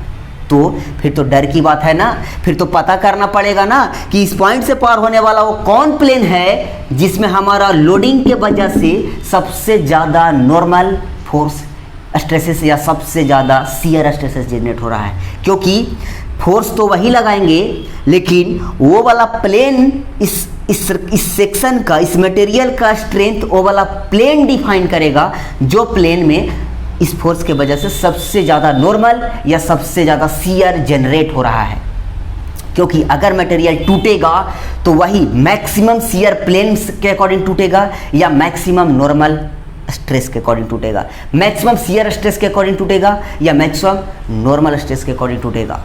तो फिर तो डर की बात है ना, फिर तो पता करना पड़ेगा ना कि इस पॉइंट से पार होने वाला वो कौन प्लेन है जिसमें हमारा लोडिंग के वजह से सबसे ज़्यादा नॉर्मल फोर्स स्ट्रेसेस या सबसे ज़्यादा शियर स्ट्रेसेस जनरेट हो रहा है। क्योंकि फोर्स तो वही लगाएंगे, लेकिन वो वाला प्लेन इस सेक्शन का, इस मटेरियल का स्ट्रेंथ वो वाला प्लेन डिफाइन करेगा जो प्लेन में इस फोर्स के वजह से सबसे ज़्यादा नॉर्मल या सबसे ज़्यादा शियर जनरेट हो रहा है। क्योंकि अगर मटेरियल टूटेगा तो वही मैक्सिमम शियर प्लेन के अकॉर्डिंग टूटेगा या मैक्सिमम नॉर्मल स्ट्रेस के अकॉर्डिंग टूटेगा, मैक्सिमम शियर स्ट्रेस के अकॉर्डिंग टूटेगा या मैक्सिमम नॉर्मल स्ट्रेस के अकॉर्डिंग टूटेगा,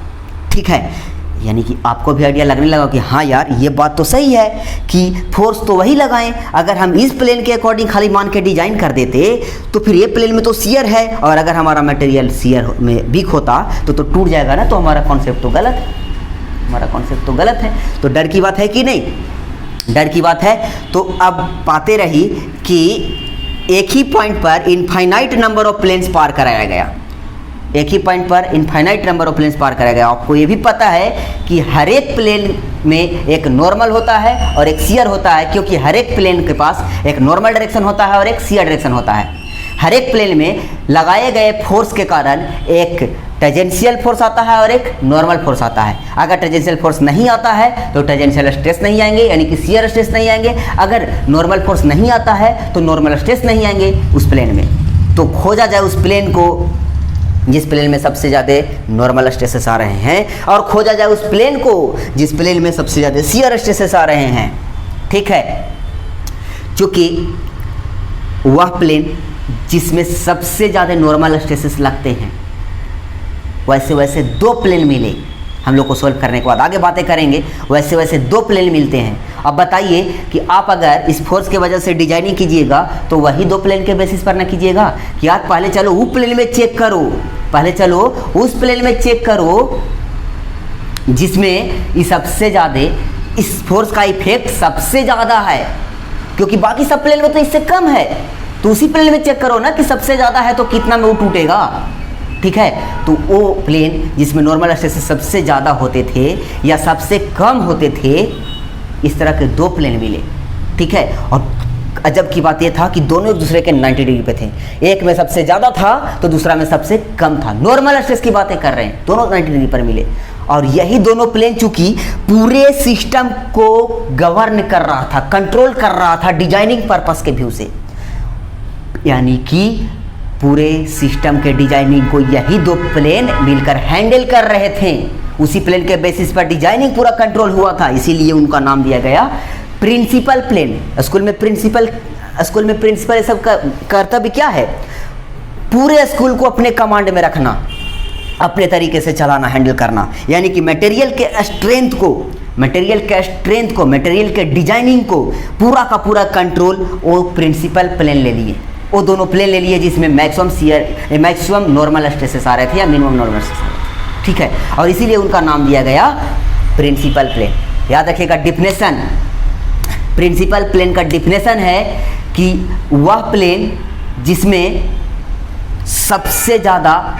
ठीक है। यानी कि आपको भी आइडिया लगने लगा कि हाँ यार ये बात तो सही है कि फोर्स तो वही लगाएं। अगर हम इस प्लेन के अकॉर्डिंग खाली मान के डिजाइन कर देते तो फिर ये प्लेन में तो शियर है, और अगर हमारा मटेरियल शियर में वीक होता तो टूट जाएगा ना, तो हमारा कॉन्सेप्ट तो गलत है, हमारा कॉन्सेप्ट तो गलत है। तो डर की बात है कि नहीं, डर की बात है। तो अब बातें रही कि एक ही पॉइंट पर इनफाइनाइट नंबर ऑफ प्लेन्स पार कराया गया, एक ही पॉइंट पर इनफाइनाइट नंबर ऑफ प्लेन्स पार कराया गया। आपको ये भी पता है कि हर एक प्लेन में एक नॉर्मल होता है और एक शियर होता है, क्योंकि हर एक प्लेन के पास एक नॉर्मल डायरेक्शन होता है और एक शियर डायरेक्शन होता है। हर एक प्लेन में लगाए गए फोर्स के कारण एक टेंजेंशियल फोर्स आता है और एक नॉर्मल फोर्स आता है। अगर टेंजेंशियल फोर्स नहीं आता है तो टेंजेंशियल स्ट्रेस नहीं आएंगे, यानी कि शियर स्ट्रेस नहीं आएंगे। अगर नॉर्मल फोर्स नहीं आता है तो नॉर्मल स्ट्रेस नहीं आएंगे उस प्लेन में। तो खोजा जाए उस प्लेन को जिस प्लेन में सबसे ज़्यादा नॉर्मल स्ट्रेसेस आ रहे हैं, और खोजा जाए उस प्लेन को जिस प्लेन में सबसे ज़्यादा शियर स्ट्रेसेस आ रहे हैं। ठीक है, क्योंकि वह प्लेन जिसमें सबसे ज़्यादा नॉर्मल स्ट्रेसेस लगते हैं, वैसे वैसे दो प्लेन मिले। हम लोग को सॉल्व करने के बाद आगे बातें करेंगे। वैसे वैसे दो प्लेन मिलते हैं। अब बताइए कि आप अगर इस फोर्स की वजह से डिजाइनिंग कीजिएगा तो वही दो प्लेन के बेसिस पर ना कीजिएगा कि आप पहले चलो उस प्लेन में चेक करो, पहले चलो उस प्लेन में चेक करो जिसमें ये सबसे ज़्यादा इस फोर्स का इफेक्ट सबसे ज़्यादा है, क्योंकि बाकी सब प्लेन में तो इससे कम है। तो उसी प्लेन में चेक करो ना कि सबसे ज़्यादा है तो कितना में वो टूटेगा। ठीक है, तो वो प्लेन जिसमें नॉर्मल स्ट्रेसेस सबसे ज़्यादा होते थे या सबसे कम होते थे, इस तरह के दो प्लेन मिले। ठीक है, और अजब की बात यह था कि दोनों एक दूसरे के 90 डिग्री पे थे। एक में सबसे ज़्यादा था तो दूसरा में सबसे कम था। नॉर्मल स्ट्रेस की बातें कर रहे हैं, दोनों 90 डिग्री पर मिले। और यही दोनों प्लेन चूंकि पूरे सिस्टम को गवर्न कर रहा था, कंट्रोल कर रहा था डिजाइनिंग पर्पस के व्यू से, यानी कि पूरे सिस्टम के डिजाइनिंग को यही दो प्लेन मिलकर हैंडल कर रहे थे। उसी प्लेन के बेसिस पर डिजाइनिंग पूरा कंट्रोल हुआ था, इसीलिए उनका नाम दिया गया प्रिंसिपल प्लेन। स्कूल में प्रिंसिपल सब का कर्तव्य क्या है? पूरे स्कूल को अपने कमांड में रखना, अपने तरीके से चलाना, हैंडल करना, यानी कि मटेरियल के स्ट्रेंथ को, मटेरियल के डिजाइनिंग को पूरा का पूरा कंट्रोल वो प्रिंसिपल प्लेन ले लिए। वो दोनों प्लेन ले लिए जिसमें मैक्सिमम नॉर्मल स्ट्रेसेस आ रहे थे या मिनिमम नॉर्मल स्ट्रेस आ रहे थे। ठीक है, और इसीलिए उनका नाम दिया गया प्रिंसिपल प्लेन। याद रखिएगा डिफिनेशन, प्रिंसिपल प्लेन का डिफिनेशन है कि वह प्लेन जिसमें सबसे ज़्यादा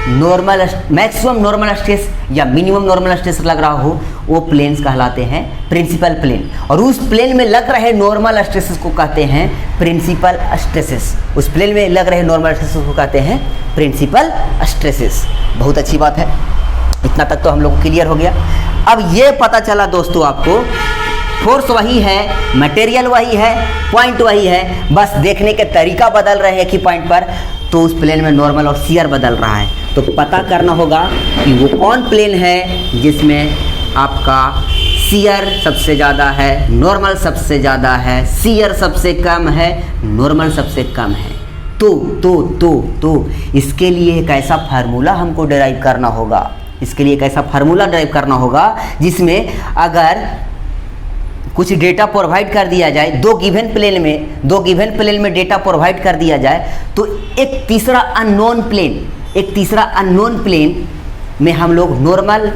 मैक्सिमम नॉर्मल स्ट्रेस या मिनिमम नॉर्मल स्ट्रेस लग रहा हो, वो प्लेन्स कहलाते हैं प्रिंसिपल प्लेन। और उस प्लेन में लग रहे नॉर्मल स्ट्रेसेस को कहते हैं प्रिंसिपल स्ट्रेसेस। उस प्लेन में लग रहे नॉर्मल स्ट्रेसेस को कहते हैं प्रिंसिपल स्ट्रेसेस। बहुत अच्छी बात है, इतना तक तो हम लोग को क्लियर हो गया। अब ये पता चला दोस्तों आपको, फोर्स वही है, मटेरियल वही है, पॉइंट वही है, बस देखने के तरीका बदल रहे हैं कि पॉइंट पर तो उस प्लेन में नॉर्मल और शियर बदल रहा है। तो पता करना होगा कि वो कौन प्लेन है जिसमें आपका शियर सबसे ज़्यादा है, नॉर्मल सबसे ज़्यादा है, शियर सबसे कम है, नॉर्मल सबसे कम है। तो इसके लिए एक ऐसा फार्मूला हमको डिराइव करना होगा, जिसमें अगर कुछ डेटा प्रोवाइड कर दिया जाए, दो गिवन प्लेन में डेटा प्रोवाइड कर दिया जाए, तो एक तीसरा अननोन प्लेन में हम लोग नॉर्मल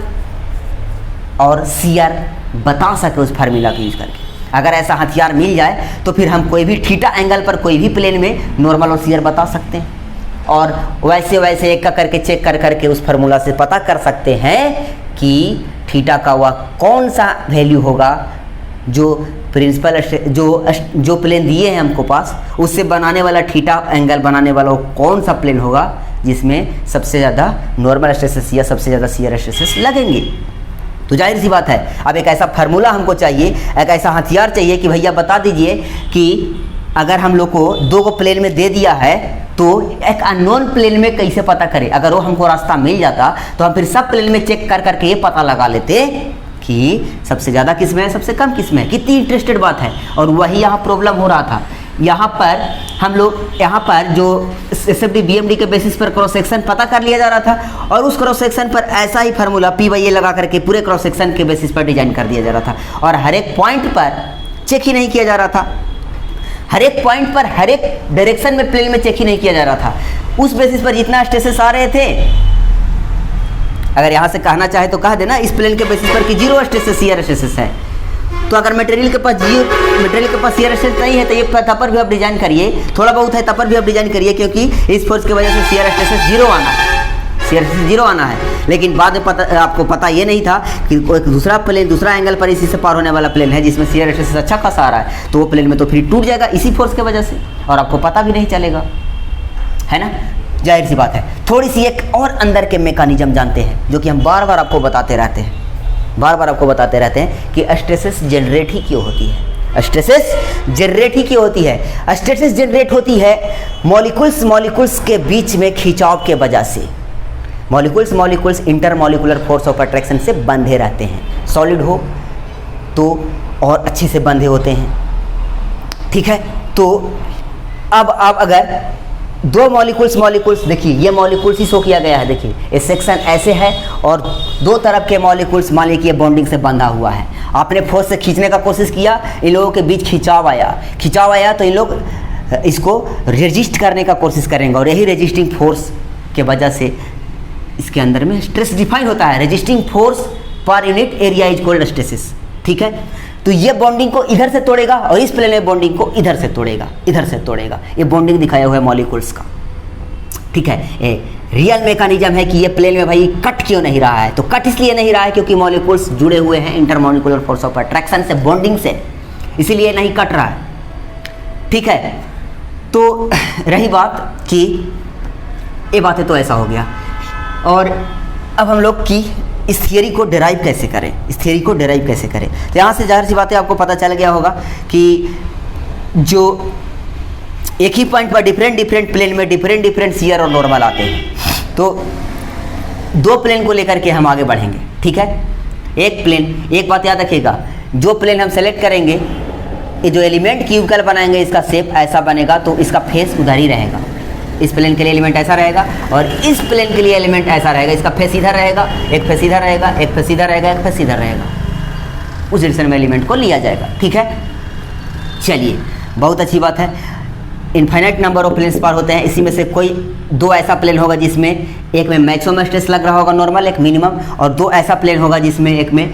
और शियर बता सके उस फार्मूला का यूज करके। अगर ऐसा हथियार मिल जाए तो फिर हम कोई भी थीटा एंगल पर कोई भी प्लेन में नॉर्मल और शियर बता सकते हैं, और वैसे एक का करके चेक करके उस फार्मूला से पता कर सकते हैं कि थीटा का वह कौन सा वैल्यू होगा जो प्रिंसिपल जो प्लेन दिए हैं हमको पास, उससे बनाने वाला थीटा एंगल बनाने वाला वो कौन सा प्लेन होगा जिसमें सबसे ज़्यादा नॉर्मल स्ट्रेसेस या सबसे ज़्यादा शियर स्ट्रेसेस लगेंगे। तो जाहिर सी बात है, अब एक ऐसा फार्मूला हमको चाहिए, एक ऐसा हथियार चाहिए कि भैया बता दीजिए कि अगर हम लोग को दो को प्लेन में दे दिया है तो एक अननोन प्लेन में कैसे पता करें। अगर वो हमको रास्ता मिल जाता तो हम फिर सब प्लेन में चेक करके ये पता लगा लेते कि सबसे ज़्यादा किस में है, सबसे कम किस में है। कितनी इंटरेस्टेड बात है, और वही यहाँ प्रॉब्लम हो रहा था। यहाँ पर हम लोग यहाँ पर जो SFD BMD के बेसिस पर क्रॉस सेक्शन पता कर लिया जा रहा था और उस क्रॉस सेक्शन पर ऐसा ही फार्मूला P/A लगा करके पूरे क्रॉस सेक्शन के बेसिस पर डिजाइन कर दिया जा रहा था और हर एक पॉइंट पर चेक ही नहीं किया जा रहा था, हर एक पॉइंट पर हर एक डायरेक्शन में प्लेन में चेक ही नहीं किया जा रहा था। उस बेसिस पर जितना स्ट्रेसेस आ रहे थे, अगर यहाँ से कहना चाहे तो कह देना इस प्लेन के बेसिस पर कि 0 स्ट्रेसेस शियर स्ट्रेसेस है, तो अगर मटेरियल के पास शियर स्ट्रेस नहीं है तो ये तब पर भी आप डिजाइन करिए, थोड़ा बहुत है तब पर भी आप डिजाइन करिए, क्योंकि इस फोर्स की वजह से शियर स्ट्रेसेस 0 आना है, शियर स्ट्रेस 0 आना है। लेकिन बाद में आपको पता ये नहीं था कि एक दूसरा प्लेन दूसरा एंगल पर इसी से पार होने वाला प्लेन है जिसमें शियर स्ट्रेस अच्छा खासा आ रहा है, तो वो प्लेन में तो फिर टूट जाएगा इसी फोर्स की वजह से और आपको पता भी नहीं चलेगा, है ना। जाहिर सी बात है। थोड़ी सी एक और अंदर के मैकेनिज्म जानते हैं जो कि हम बार बार आपको बताते रहते हैं कि स्ट्रेसेस जनरेट ही क्यों होती है। स्ट्रेसेस जनरेट ही क्यों होती है? स्ट्रेसेस जनरेट होती है मॉलिक्यूल्स के बीच में खिंचाव के वजह से। Molecules intermolecular force of attraction से बंधे रहते हैं, सॉलिड हो तो और अच्छे से बंधे होते हैं, ठीक है। तो अब अगर दो मॉलिक्यूल्स देखिए, ये मॉलिक्यूल्स ही शो किया गया है, देखिए ये सेक्शन ऐसे है और दो तरफ के मॉलिक्यूल्स मान लीजिए बॉन्डिंग से बंधा हुआ है, आपने फोर्स से खींचने का कोशिश किया, इन लोगों के बीच खिंचाव आया तो इन लोग इसको रेजिस्ट करने का कोशिश करेंगे और यही रेजिस्टिंग फोर्स के वजह से इसके अंदर में स्ट्रेस डिफाइन होता है। Resisting force per unit area is called stresses, ठीक है। तो ये बॉन्डिंग को इधर से तोड़ेगा और इस प्लेन में बॉन्डिंग को इधर से तोड़ेगा। ये बॉन्डिंग दिखाया हुआ है मॉलिक्यूल्स का, ठीक है। ये रियल मैकेनिज्म है कि ये प्लेन में भाई कट क्यों नहीं रहा है, तो कट इसलिए नहीं रहा है क्योंकि मॉलिक्यूल्स जुड़े हुए हैं इंटरमॉलिक्यूलर फोर्स ऑफ अट्रैक्शन से, बॉन्डिंग से, इसीलिए नहीं कट रहा है, ठीक है। तो रही बात कि ये बातें तो ऐसा हो गया और अब हम लोग की इस थियरी को डिराइव कैसे करें, तो यहाँ से जाहिर सी बातें आपको पता चल गया होगा कि जो एक ही पॉइंट पर डिफरेंट प्लेन में डिफरेंट शियर और नॉर्मल आते हैं, तो दो प्लेन को लेकर के हम आगे बढ़ेंगे, ठीक है। एक बात याद रखिएगा, जो प्लेन हम सेलेक्ट करेंगे, ये जो एलिमेंट क्यूबिकल बनाएंगे इसका शेप ऐसा बनेगा तो इसका फेस उधर ही रहेगा। इस प्लेन के लिए एलिमेंट ऐसा रहेगा और इस प्लेन के लिए एलिमेंट ऐसा रहेगा, इसका फेस इधर रहेगा, एक फेस इधर रहेगा, एक फेस इधर रहेगा, एक फेस इधर रहेगा, उस डायरेक्शन में एलिमेंट को लिया जाएगा, ठीक है। चलिए, बहुत अच्छी बात है। इनफाइनाइट नंबर ऑफ प्लेन्स पार होते हैं, इसी में से कोई दो ऐसा प्लेन होगा जिसमें एक में मैक्सिमम स्ट्रेस लग रहा होगा नॉर्मल, एक मिनिमम, और दो ऐसा प्लेन होगा जिसमें एक में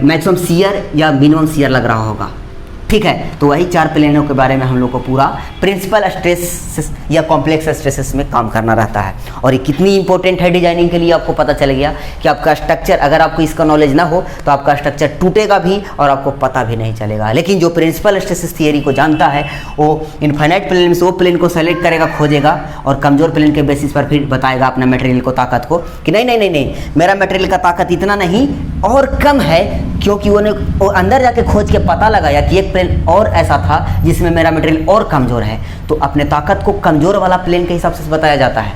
मैक्सिमम शियर या मिनिमम शियर लग रहा होगा, ठीक है। तो वही चार प्लेनों के बारे में हम लोग को पूरा प्रिंसिपल स्ट्रेस या कॉम्प्लेक्स स्ट्रेसेस में काम करना रहता है। और ये कितनी इंपॉर्टेंट है डिजाइनिंग के लिए आपको पता चल गया कि आपका स्ट्रक्चर, अगर आपको इसका नॉलेज ना हो तो आपका स्ट्रक्चर टूटेगा भी और आपको पता भी नहीं चलेगा। लेकिन जो प्रिंसिपल स्ट्रेसेस थियरी को जानता है वो इनफाइनाइट प्लेन में से वो प्लेन को सेलेक्ट करेगा, खोजेगा और कमजोर प्लेन के बेसिस पर फिर बताएगा अपना मटेरियल को, ताकत को, कि नहीं मेरा मटेरियल का ताकत इतना नहीं और कम है, क्योंकि वो अंदर जाके खोज के पता लगाया कि एक प्लेन और ऐसा था जिसमें मेरा मटेरियल और कमज़ोर है। तो अपने ताकत को कमज़ोर वाला प्लेन के हिसाब से बताया जाता है,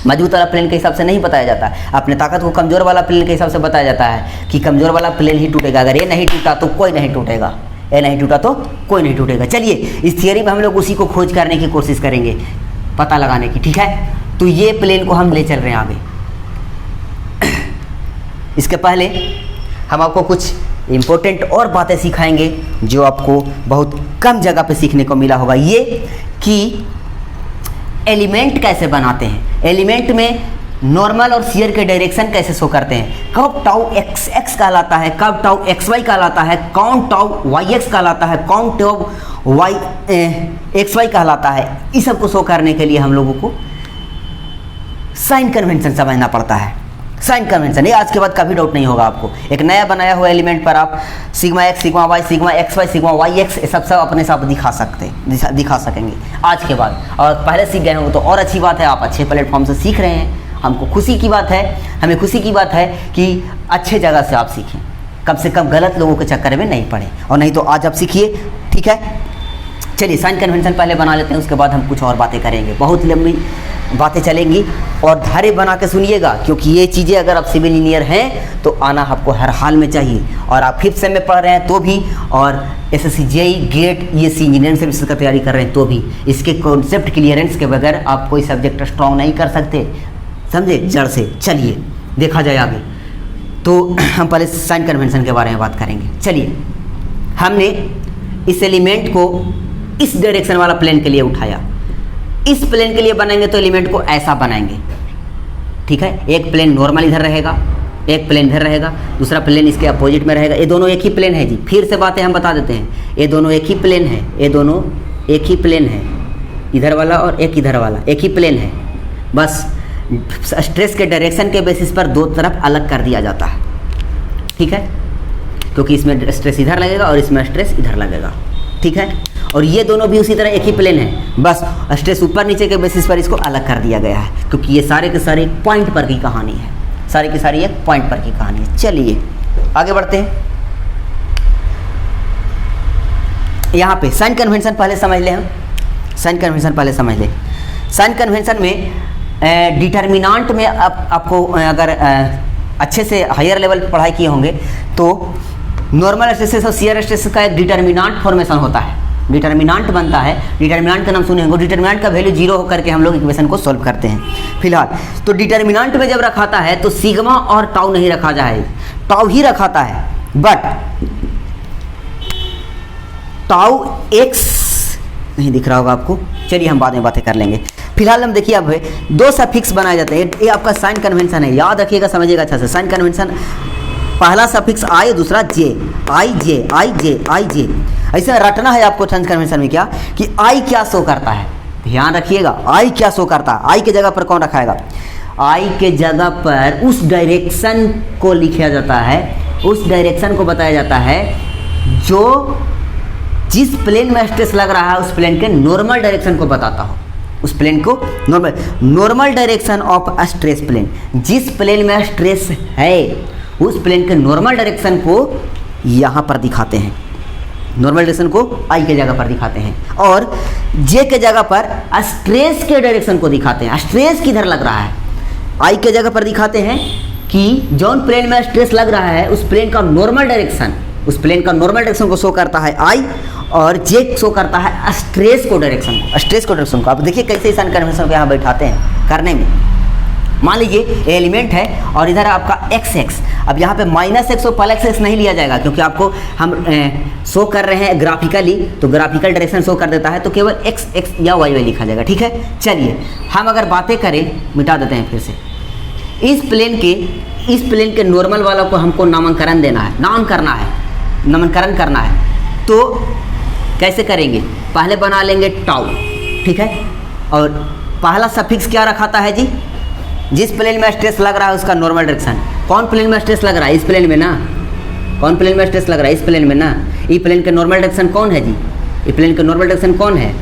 मजबूत वाला प्लेन के हिसाब से नहीं बताया जाता है। अपने ताकत को कमज़ोर वाला प्लेन के हिसाब से बताया जाता है कि कमज़ोर वाला प्लेन ही टूटेगा, अगर ये नहीं टूटा तो कोई नहीं टूटेगा, ये नहीं टूटा तो कोई नहीं टूटेगा। चलिए, इस थियरी में हम लोग उसी को खोज करने की कोशिश करेंगे, पता लगाने की, ठीक है। तो ये प्लेन को हम ले चल रहे हैं आगे। इसके पहले हम आपको कुछ इम्पोर्टेंट और बातें सिखाएंगे जो आपको बहुत कम जगह पे सीखने को मिला होगा। ये कि एलिमेंट कैसे बनाते हैं, एलिमेंट में नॉर्मल और शियर के डायरेक्शन कैसे शो करते हैं, कब टाउ एक्स एक्स कहलाता है, कब टाउ एक्स वाई कहलाता है, कौन टाउ वाई एक्स कहलाता है, कौन टाउ वाई एक्स वाई कहलाता है। इस सब को शो करने के लिए हम लोगों को साइन कन्वेंशन समझना पड़ता है। साइन कन्वेंशन, ये आज के बाद कभी डाउट नहीं होगा आपको। एक नया बनाया हुआ एलिमेंट पर आप sigma X, sigma Y, sigma X Y, sigma Y X, ये सब अपने साथ दिखा सकेंगे आज के बाद। और पहले सीख गए हो तो और अच्छी बात है, आप अच्छे प्लेटफॉर्म से सीख रहे हैं, हमको खुशी की बात है, हमें खुशी की बात है कि अच्छे जगह से आप सीखें, कम से कम गलत लोगों के चक्कर में नहीं पड़े। और नहीं तो आज आप सीखिए, ठीक है। चलिए साइन कन्वेंशन पहले बना लेते हैं, उसके बाद हम कुछ और बातें करेंगे। बहुत लंबी बातें चलेंगी और धारे बना के सुनिएगा, क्योंकि ये चीज़ें अगर आप सिविल इंजीनियर हैं तो आना आपको हर हाल में चाहिए। और आप 5th सेम में पढ़ रहे हैं तो भी, और SSC JEE GATE ESC engineering services का तैयारी कर रहे हैं तो भी, इसके कॉन्सेप्ट क्लियरेंस के बगैर आप कोई सब्जेक्ट स्ट्रॉन्ग नहीं कर सकते, समझे, जड़ से। चलिए देखा जाए आगे। तो हम पहले साइन कन्वेंशन के बारे में बात करेंगे। चलिए, हमने इस एलिमेंट को इस डायरेक्शन वाला प्लेन के लिए उठाया। इस प्लेन के लिए बनाएंगे तो एलिमेंट को ऐसा बनाएंगे, ठीक है। एक प्लेन नॉर्मल इधर रहेगा, एक प्लेन इधर रहेगा, दूसरा प्लेन इसके अपोजिट में रहेगा। ये दोनों एक ही प्लेन है जी। फिर से बातें हम बता देते हैं, ये दोनों एक ही प्लेन है, ये दोनों एक ही प्लेन है, इधर वाला और एक इधर वाला एक ही प्लेन है। बस स्ट्रेस के डायरेक्शन के बेसिस पर दो तरफ अलग कर दिया जाता है, ठीक है, क्योंकि इसमें स्ट्रेस इधर लगेगा और इसमें स्ट्रेस इधर लगेगा, ठीक है। और ये दोनों भी उसी तरह एक ही प्लेन है, बस स्ट्रेस ऊपर नीचे के बेसिस पर इसको अलग कर दिया गया है, क्योंकि ये सारे के सारे एक पॉइंट पर की कहानी है, सारी की सारी एक पॉइंट पर की कहानी है। चलिए आगे बढ़ते हैं। यहाँ पे साइन कन्वेंशन पहले समझ लें हम, साइन कन्वेंशन पहले समझ लें। साइन कन्वेंशन में डिटर्मिनांट में आपको अगर अच्छे से हायर लेवल पढ़ाई किए होंगे तो नॉर्मल स्ट्रेसेस और शियर स्ट्रेस का एक डिटर्मिनांट फॉर्मेशन होता है, डिटर्मिनांट बनता है। डिटर्मिनांट का नाम सुने होंगे। डिटर्मिनांट का वैल्यू 0 होकर के हम लोग इक्वेशन को सॉल्व करते हैं। फिलहाल तो डिटर्मिनांट में जब रखाता है तो सिग्मा और टाउ नहीं रखा जाए, टाउ ही रखाता है, बट टाउ एक्स नहीं दिख रहा होगा आपको, चलिए हम बाद में बातें कर लेंगे। फिलहाल हम देखिए, अब दो सफिक्स बनाए जाते हैं। ये आपका साइन कन्वेंशन है, याद रखिएगा, समझिएगा अच्छा से। साइन कन्वेंशन पहला सफिक्स आई, दूसरा जे, आई जे आई जे आई जे। ऐसे रटना है आपको साइन कन्वेंशन में क्या कि आई क्या शो करता है, ध्यान रखिएगा। आई क्या शो करता है, आई के जगह पर कौन रखाएगा, आई के जगह पर उस डायरेक्शन को लिखा जाता है, उस डायरेक्शन को बताया जाता है जो जिस प्लेन में स्ट्रेस लग रहा है उस प्लेन के नॉर्मल डायरेक्शन को बताता हो, उस प्लेन को normal direction of stress plane. जिस प्लेन में स्ट्रेस है उस प्लेन के नॉर्मल डायरेक्शन को यहाँ पर दिखाते हैं, नॉर्मल डायरेक्शन को आई के जगह पर दिखाते हैं, और जे के जगह पर स्ट्रेस के डायरेक्शन को दिखाते हैं। स्ट्रेस किधर लग रहा है, आई के जगह पर दिखाते हैं कि जौन प्लेन में स्ट्रेस लग रहा है उस प्लेन का नॉर्मल डायरेक्शन, उस प्लेन का नॉर्मल डायरेक्शन को शो करता है आई, और जे शो करता है स्ट्रेस को डायरेक्शन को, स्ट्रेस को डायरेक्शन को। आप देखिए कैसे साइन कन्वेंशन को यहाँ बैठाते हैं करने में। मान लीजिए एलिमेंट है और इधर आपका एक्स एक्स, अब यहाँ पे -x और +x नहीं लिया जाएगा, क्योंकि आपको हम शो कर रहे हैं ग्राफिकली, तो ग्राफिकल डायरेक्शन शो कर देता है, तो केवल x x या y y लिखा जाएगा, ठीक है। चलिए हम अगर बातें करें, मिटा देते हैं फिर से। इस प्लेन के नॉर्मल वाला को हमको नामकरण देना है, नामकरण करना है, तो कैसे करेंगे, पहले बना लेंगे टाउ, ठीक है। और पहला सफिक्स क्या रखाता है जी, जिस प्लेन में स्ट्रेस लग रहा है उसका नॉर्मल डायरेक्शन। कौन प्लेन में स्ट्रेस लग रहा है, इस प्लेन में ना, कौन प्लेन में स्ट्रेस लग रहा है, इस प्लेन में ना। ये प्लेन के नॉर्मल डायरेक्शन कौन है जी, ये प्लेन के नॉर्मल डायरेक्शन कौन है,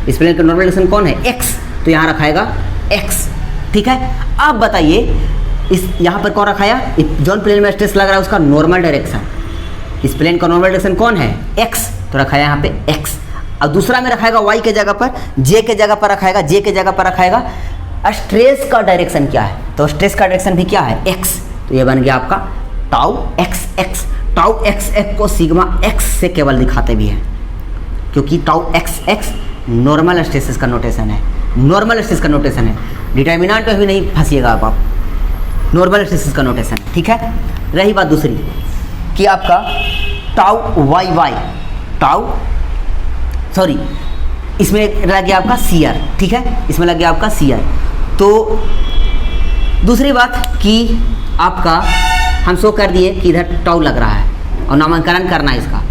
इस प्लेन का नॉर्मल डायरेक्शन कौन है, एक्स, तो यहाँ रखाएगा एक्स, ठीक है। अब बताइए इस यहाँ पर कौन रखाया, जौन प्लेन में स्ट्रेस लग रहा है उसका नॉर्मल डायरेक्शन, इस प्लेन का नॉर्मल डायरेक्शन कौन है, एक्स, तो रखाया यहाँ पे एक्स। और दूसरा में रखाएगा वाई के जगह पर, जे के जगह पर रखाएगा, जे के जगह पर रखाएगा स्ट्रेस का डायरेक्शन क्या है, तो स्ट्रेस का डायरेक्शन भी क्या है, एक्स, तो ये बन गया आपका tau X x. Tau X x को सिग्मा एक्स से केवल दिखाते भी हैं, क्योंकि tau X x normal stresses का नोटेशन है, नॉर्मल स्ट्रेस का नोटेशन है। डिटर्मिनेंट में भी नहीं फंसिएगा आप, नॉर्मल स्ट्रेसेस का नोटेशन है, ठीक है। रही बात दूसरी कि आपका टाउ वाई वाई, सॉरी इसमें लग गया आपका सीआर, ठीक है, इसमें लग गया आपका सीआर। तो दूसरी बात कि आपका हम शो कर दिए कि इधर टाउ लग रहा है और नामकरण करना है, इसका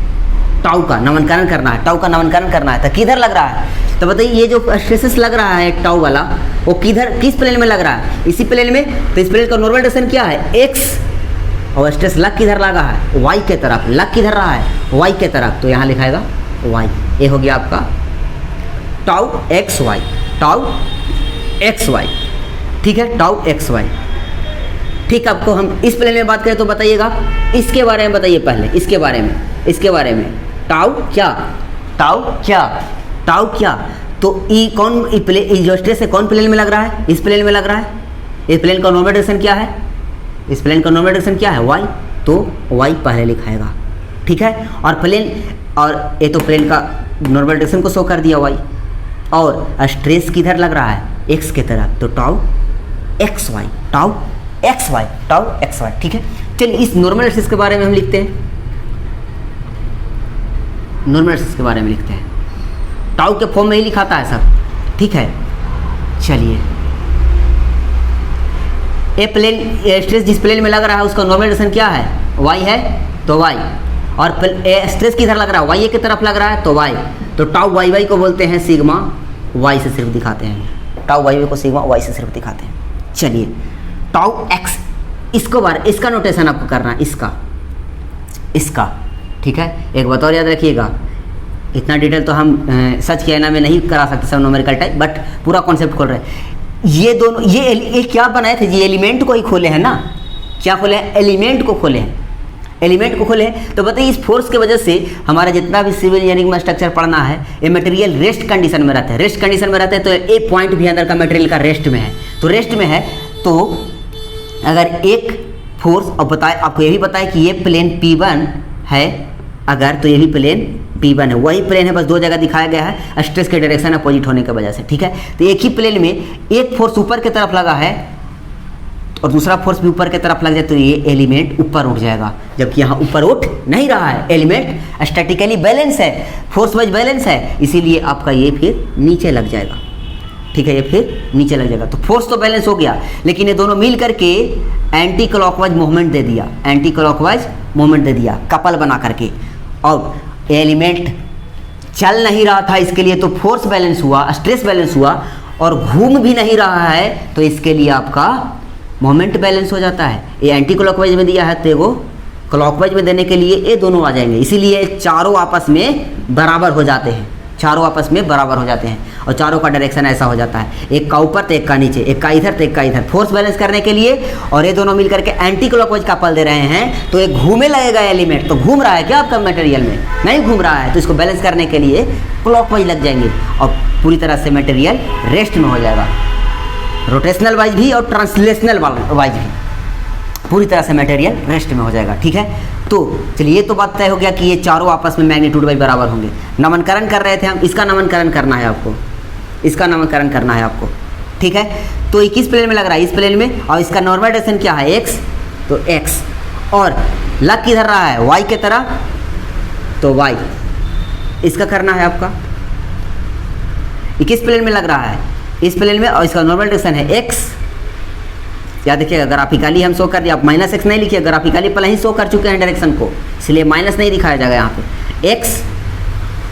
टाउ का नामकरण करना है, टाउ का नामकरण करना है, तो किधर लग रहा है, तो बताइए ये जो स्ट्रेसेस लग रहा है टाउ वाला वो किस प्लेन में लग रहा है, इसी प्लेन में, तो इस प्लेन का नॉर्मल डायरेक्शन क्या है, एक्स, और स्ट्रेस लग किधर लगा है, वाई के तरफ, लग किधर रहा है, वाई के तरफ, तो यहाँ लिखाएगा वाई। ये हो गया आपका tau X Y, tau X Y, ठीक है, टाउ एक्स वाई, ठीक। आपको हम इस प्लेन में बात करें तो बताइएगा, इसके बारे में बताइए पहले, इसके बारे में टाउ क्या, टाउ क्या तो ई कौन जो स्ट्रेस है कौन प्लेन में लग रहा है, इस प्लेन में लग रहा है। इस प्लेन का नॉर्मल डायरेक्शन क्या है, इस प्लेन का नॉर्मल डायरेक्शन क्या है, वाई, तो वाई पहले लिखाएगा, ठीक है। और प्लेन, और ये तो प्लेन का नॉर्मल डायरेक्शन को शो कर दिया वाई, और स्ट्रेस किधर लग रहा है, एक्स की तरफ, तो tau X Y, tau X Y, ठीक है। चलिए इस नॉर्मल एक्सिस के बारे में हम लिखते हैं, नॉर्मल एक्सिस के बारे में लिखते हैं, टाउ के फॉर्म में ही लिखाता है सब, ठीक है। चलिए ये प्लेन, स्ट्रेस जिस प्लेन में लग रहा है उसका नॉर्मल डायरेक्शन क्या है, वाई है, तो वाई, और स्ट्रेस किधर लग रहा है, वाई की तरफ लग रहा है, तो वाई, तो टाउ वाई वाई को बोलते हैं सिग्मा वाई से सिर्फ दिखाते हैं, टाउ वाई वाई को सिग्मा वाई से सिर्फ दिखाते हैं। चलिए टाउ एक्स, इसका नोटेशन आपको करना है, इसका, ठीक है। एक बात और याद रखिएगा, इतना डिटेल तो हम सच कहना में नहीं करा सकते सब न्यूमेरिकल टाइप, बट पूरा कॉन्सेप्ट खोल रहे हैं। ये दोनों ये क्या बनाए थे, ये एलिमेंट को ही खोले हैं ना, क्या खोले हैं, एलिमेंट को खोले हैं, एलिमेंट को खोले हैं। तो बताइए इस फोर्स की वजह से हमारा जितना भी सिविल इंजीनियरिंग में स्ट्रक्चर पढ़ना है, ये मटेरियल रेस्ट कंडीशन में रहता है, रेस्ट कंडीशन में रहता है, तो एक पॉइंट भी अंदर का मटेरियल का रेस्ट में है, तो रेस्ट में है, तो अगर एक फोर्स, और बताए आपको ये भी बताए कि ये प्लेन P1 है अगर, तो ये भी प्लेन P1 है, वही प्लेन है, बस दो जगह दिखाया गया है स्ट्रेस के डायरेक्शन अपोजिट होने की वजह से, ठीक है। तो एक ही प्लेन में एक फोर्स ऊपर की तरफ लगा है और दूसरा फोर्स भी ऊपर की तरफ लग जाए, तो ये एलिमेंट ऊपर उठ जाएगा, जबकि यहाँ ऊपर उठ नहीं रहा है, एलिमेंट स्टैटिकली बैलेंस है, फोर्स वाइज बैलेंस है, इसीलिए आपका ये फिर नीचे लग जाएगा, ठीक है, ये फिर नीचे लग जाएगा। तो फोर्स तो बैलेंस हो गया, लेकिन ये दोनों मिल करके एंटी क्लॉकवाइज मूवमेंट दे दिया, एंटी क्लॉकवाइज मूवमेंट दे दिया कपल बना करके, और एलिमेंट चल नहीं रहा था, इसके लिए तो फोर्स बैलेंस हुआ, स्ट्रेस बैलेंस हुआ, और घूम भी नहीं रहा है, तो इसके लिए आपका मोमेंट बैलेंस हो जाता है। ये एंटी क्लॉकवाइज में दिया है, तो वो क्लॉकवाइज में देने के लिए ये दोनों आ जाएंगे, इसीलिए चारों आपस में बराबर हो जाते हैं, चारों आपस में बराबर हो जाते हैं, और चारों का डायरेक्शन ऐसा हो जाता है, एक का ऊपर तो एक का नीचे, एक का इधर तो एक का इधर, फोर्स बैलेंस करने के लिए। और ये दोनों मिलकर के एंटी क्लॉकवाइज का पल दे रहे हैं, तो एक घूमे लगेगा एलिमेंट, तो घूम रहा है क्या आपका मटेरियल में, नहीं घूम रहा है, तो इसको बैलेंस करने के लिए क्लॉकवाइज लग जाएंगे, और पूरी तरह से मटेरियल रेस्ट में हो जाएगा, रोटेशनल वाइज भी और ट्रांसलेशनल वाइज भी, पूरी तरह से मटेरियल रेस्ट में हो जाएगा, ठीक है। तो चलिए ये तो बात तय हो गया कि ये चारों आपस में मैग्नीट्यूड वाइज बराबर होंगे। नमनकरण कर रहे थे हम, इसका नमनकरण करना है आपको, इसका नामकरण करना है आपको, ठीक है। तो ये किस प्लेन में लग रहा है, इस प्लेन में, और इसका नॉर्मल डायरेक्शन क्या है, एक्स, तो एक्स, और लग किधर रहा है, वाई के तरह, तो वाई, इसका करना है आपका। ये किस प्लेन में लग रहा है, इस प्लेन में, और इसका नॉर्मल डायरेक्शन है एक्स। याद देखिएगा, ग्राफिकली हम शो कर दिया, आप माइनस एक्स नहीं लिखिए, ग्राफिकली पहले ही शो कर चुके हैं डायरेक्शन को, इसलिए माइनस नहीं दिखाया जाएगा यहाँ पे, एक्स,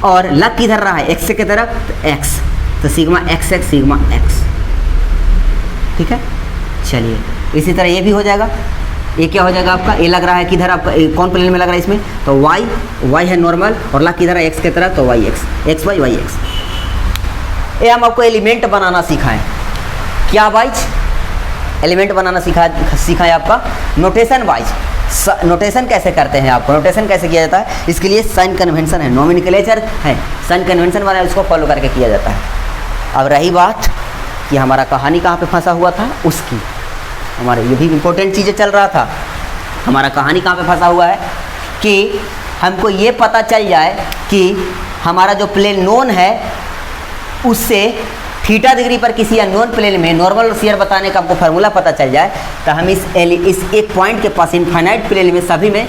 और लग किधर रहा है, एक्स की तरफ, तो एक्स, तो sigma x x sigma x, ठीक है। चलिए इसी तरह ये भी हो जाएगा, ये क्या हो जाएगा आपका, ये लग रहा है किधर आपका, कौन प्लेन में लग रहा है इसमें, तो वाई, वाई है नॉर्मल, और लग किधर है, एक्स की तरफ, तो Y X, X Y Y X. ये हम आपको एलिमेंट बनाना सिखाएं, क्या वाइज, एलिमेंट बनाना सिखाएं आपका नोटेशन वाइज। नोटेशन कैसे करते हैं आपको, नोटेशन कैसे किया जाता है, इसके लिए साइन कन्वेंशन है, नोमेनक्लेचर है, साइन कन्वेंशन वाला उसको फॉलो करके किया जाता है। अब रही बात कि हमारा कहानी कहाँ पे फंसा हुआ था, उसकी, हमारे ये भी इम्पोर्टेंट चीज़ें चल रहा था, हमारा कहानी कहाँ पे फंसा हुआ है कि हमको ये पता चल जाए कि हमारा जो प्लेन नोन है उससे थीटा डिग्री पर किसी अननोन प्लेन में नॉर्मल और शियर बताने का हमको फार्मूला पता चल जाए, तो हम इस एक पॉइंट के पास इनफाइनाइट प्लेन में सभी में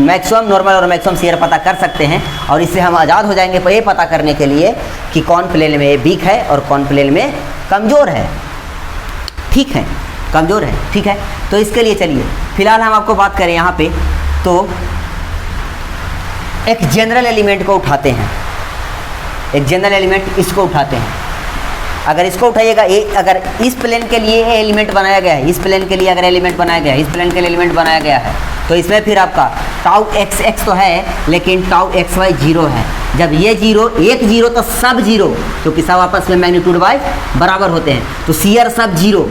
मैक्सिमम नॉर्मल और मैक्सिमम शियर पता कर सकते हैं, और इससे हम आज़ाद हो जाएंगे ये पता करने के लिए कि कौन प्लेन में वीक है और कौन प्लेन में कमज़ोर है, ठीक है, कमज़ोर है, ठीक है। तो इसके लिए चलिए फिलहाल हम आपको बात करें यहाँ पे, तो एक जनरल एलिमेंट को उठाते हैं, एक जनरल एलिमेंट इसको उठाते हैं। अगर इसको उठाइएगा, ये अगर इस प्लेन के लिए एलिमेंट बनाया गया है, इस प्लेन के लिए अगर एलिमेंट बनाया गया है, इस प्लेन के लिए एलिमेंट बनाया गया है, तो इसमें फिर आपका टाउ एक्स एक्स तो है, लेकिन टाउ एक्स वाई जीरो है। जब ये जीरो, एक जीरो तो सब जीरो, क्योंकि सब आपस में मैग्नीट्यूड वाइज बराबर होते हैं, तो शियर सब जीरो,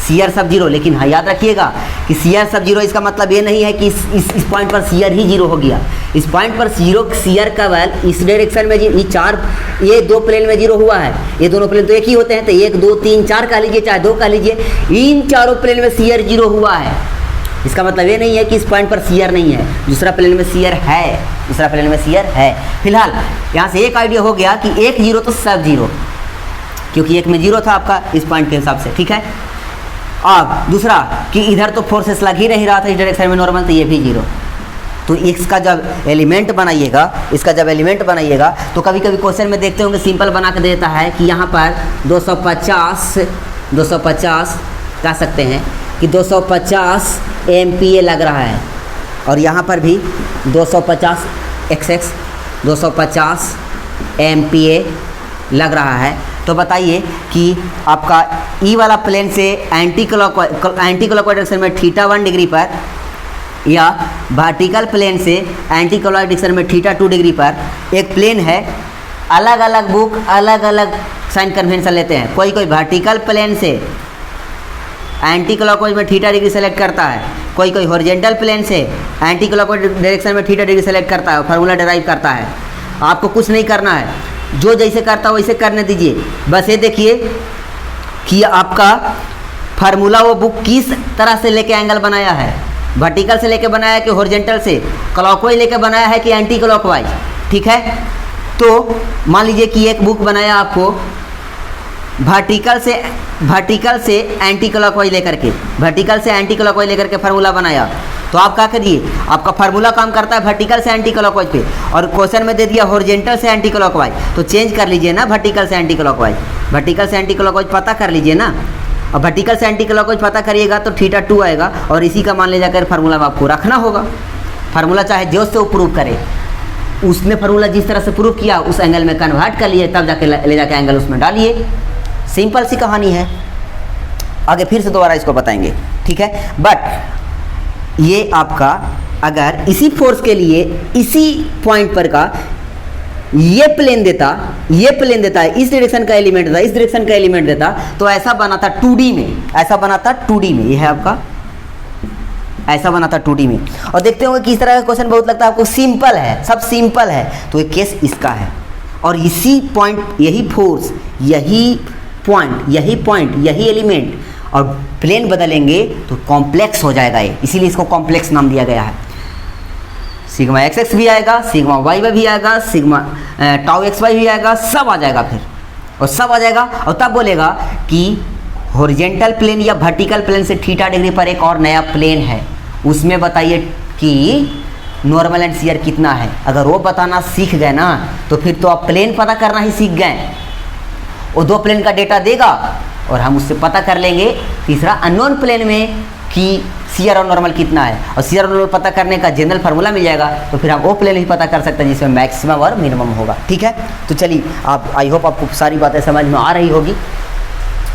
सीआर सब जीरो। लेकिन हाँ याद रखिएगा कि सीआर सब जीरो इसका मतलब ये नहीं है कि इस पॉइंट पर सीआर ही जीरो हो गया। इस पॉइंट पर जीरो सीआर का वैल्यू इस डायरेक्शन में ये दो प्लेन में जीरो हुआ है। ये दोनों प्लेन तो एक ही होते हैं, तो 1 2 3 4 कह लीजिए चाहे 2 कह लीजिए, इन चारों प्लेन में सीआर जीरो हुआ है। इसका मतलब ये नहीं है कि इस पॉइंट पर सीआर नहीं है, दूसरा प्लेन में सीआर है, दूसरा प्लेन में सीआर है। फिलहाल यहाँ से एक आइडिया हो गया कि एक जीरो तो सब जीरो, क्योंकि एक में जीरो था आपका इस पॉइंट के हिसाब से, ठीक है। अब दूसरा कि इधर तो फोर्सेस लग ही नहीं रहा था इस डायरेक्शन में नॉर्मल, तो ये भी जीरो। तो इसका जब एलिमेंट बनाइएगा, तो कभी कभी क्वेश्चन में देखते होंगे सिंपल बना के देता है कि यहाँ पर 250 कह सकते हैं कि 250 MPa लग रहा है, और यहाँ पर भी 250 XX 250 MPa लग रहा है। तो बताइए कि आपका ई वाला प्लेन से एंटी क्लॉकवाइज डायरेक्शन में θ1 डिग्री पर, या वर्टिकल प्लेन से एंटी क्लॉकवाइज डायरेक्शन में θ2 डिग्री पर एक प्लेन है। अलग अलग बुक अलग अलग साइन कन्वेंशन लेते हैं। कोई वर्टिकल प्लेन से एंटी क्लॉकवाइज में θ डिग्री सेलेक्ट करता है, कोई हॉरिजॉन्टल प्लेन से एंटी क्लॉकवाइज डायरेक्शन में θ डिग्री सेलेक्ट करता है, फार्मूला डिराइव करता है। आपको कुछ नहीं करना है, जो जैसे करता हो वैसे करने दीजिए। बस ये देखिए कि आपका फार्मूला वो बुक किस तरह से लेके एंगल बनाया है, वर्टिकल से लेके बनाया है कि हॉरिजॉन्टल से, क्लॉकवाइज लेके बनाया है कि एंटी क्लॉकवाइज, ठीक है। तो मान लीजिए कि एक बुक बनाया आपको वर्टिकल से एंटी क्लॉकवाइज लेकर के फार्मूला बनाया। तो आप क्या करिए, आपका फार्मूला काम करता है वर्टिकल से एंटी क्लॉकवाइज पे, और क्वेश्चन में दे दिया हॉरिजॉन्टल से एंटी क्लॉकवाइज, तो चेंज कर लीजिए ना वर्टिकल से एंटी क्लॉकवाइज पता कर लीजिए ना। और वर्टिकल से एंटी क्लॉकवाइज पता करिएगा तो θ2 आएगा, और इसी का मान ले जाकर फार्मूला में आपको रखना होगा। फार्मूला चाहे जो से वो प्रूव करे, उसने फार्मूला जिस तरह से प्रूव किया उस एंगल में कन्वर्ट कर लिए, तब जाके ले जाके एंगल उसमें डालिए। सिंपल सी कहानी है, आगे फिर से दोबारा इसको बताएंगे, ठीक है। बट ये आपका अगर इसी फोर्स के लिए इसी पॉइंट पर का ये प्लेन देता है, इस डायरेक्शन का एलिमेंट देता, तो ऐसा बना था 2D में, ये है आपका, ऐसा बना था 2D में। और देखते होंगे कि इस तरह का क्वेश्चन बहुत लगता है आपको सिंपल है, सब सिंपल है, तो एक केस इसका है। और इसी पॉइंट, यही फोर्स, यही पॉइंट, यही एलिमेंट, और प्लेन बदलेंगे तो कॉम्प्लेक्स हो जाएगा ये, इसीलिए इसको कॉम्प्लेक्स नाम दिया गया है। सिग्मा XX भी आएगा, सिग्मा YY भी आएगा, सिग्मा टाउ XY भी आएगा, सब आ जाएगा फिर, और सब आ जाएगा। और तब बोलेगा कि हॉरिजॉन्टल प्लेन या वर्टिकल प्लेन से θ डिग्री पर एक और नया प्लेन है, उसमें बताइए कि नॉर्मल एंड शियर कितना है। अगर वो बताना सीख गए ना, तो फिर तो आप प्लेन पता करना ही सीख गए। वो 2 प्लेन का डेटा देगा और हम उससे पता कर लेंगे तीसरा अननोन प्लेन में कि शियर और नॉर्मल कितना है, और शियर और नॉर्मल पता करने का जनरल फार्मूला मिल जाएगा, तो फिर हम वो प्लेन ही पता कर सकते हैं जिसमें मैक्सिमम और मिनिमम होगा, ठीक है। तो चलिए, आप आई होप आपको सारी बातें समझ में आ रही होगी,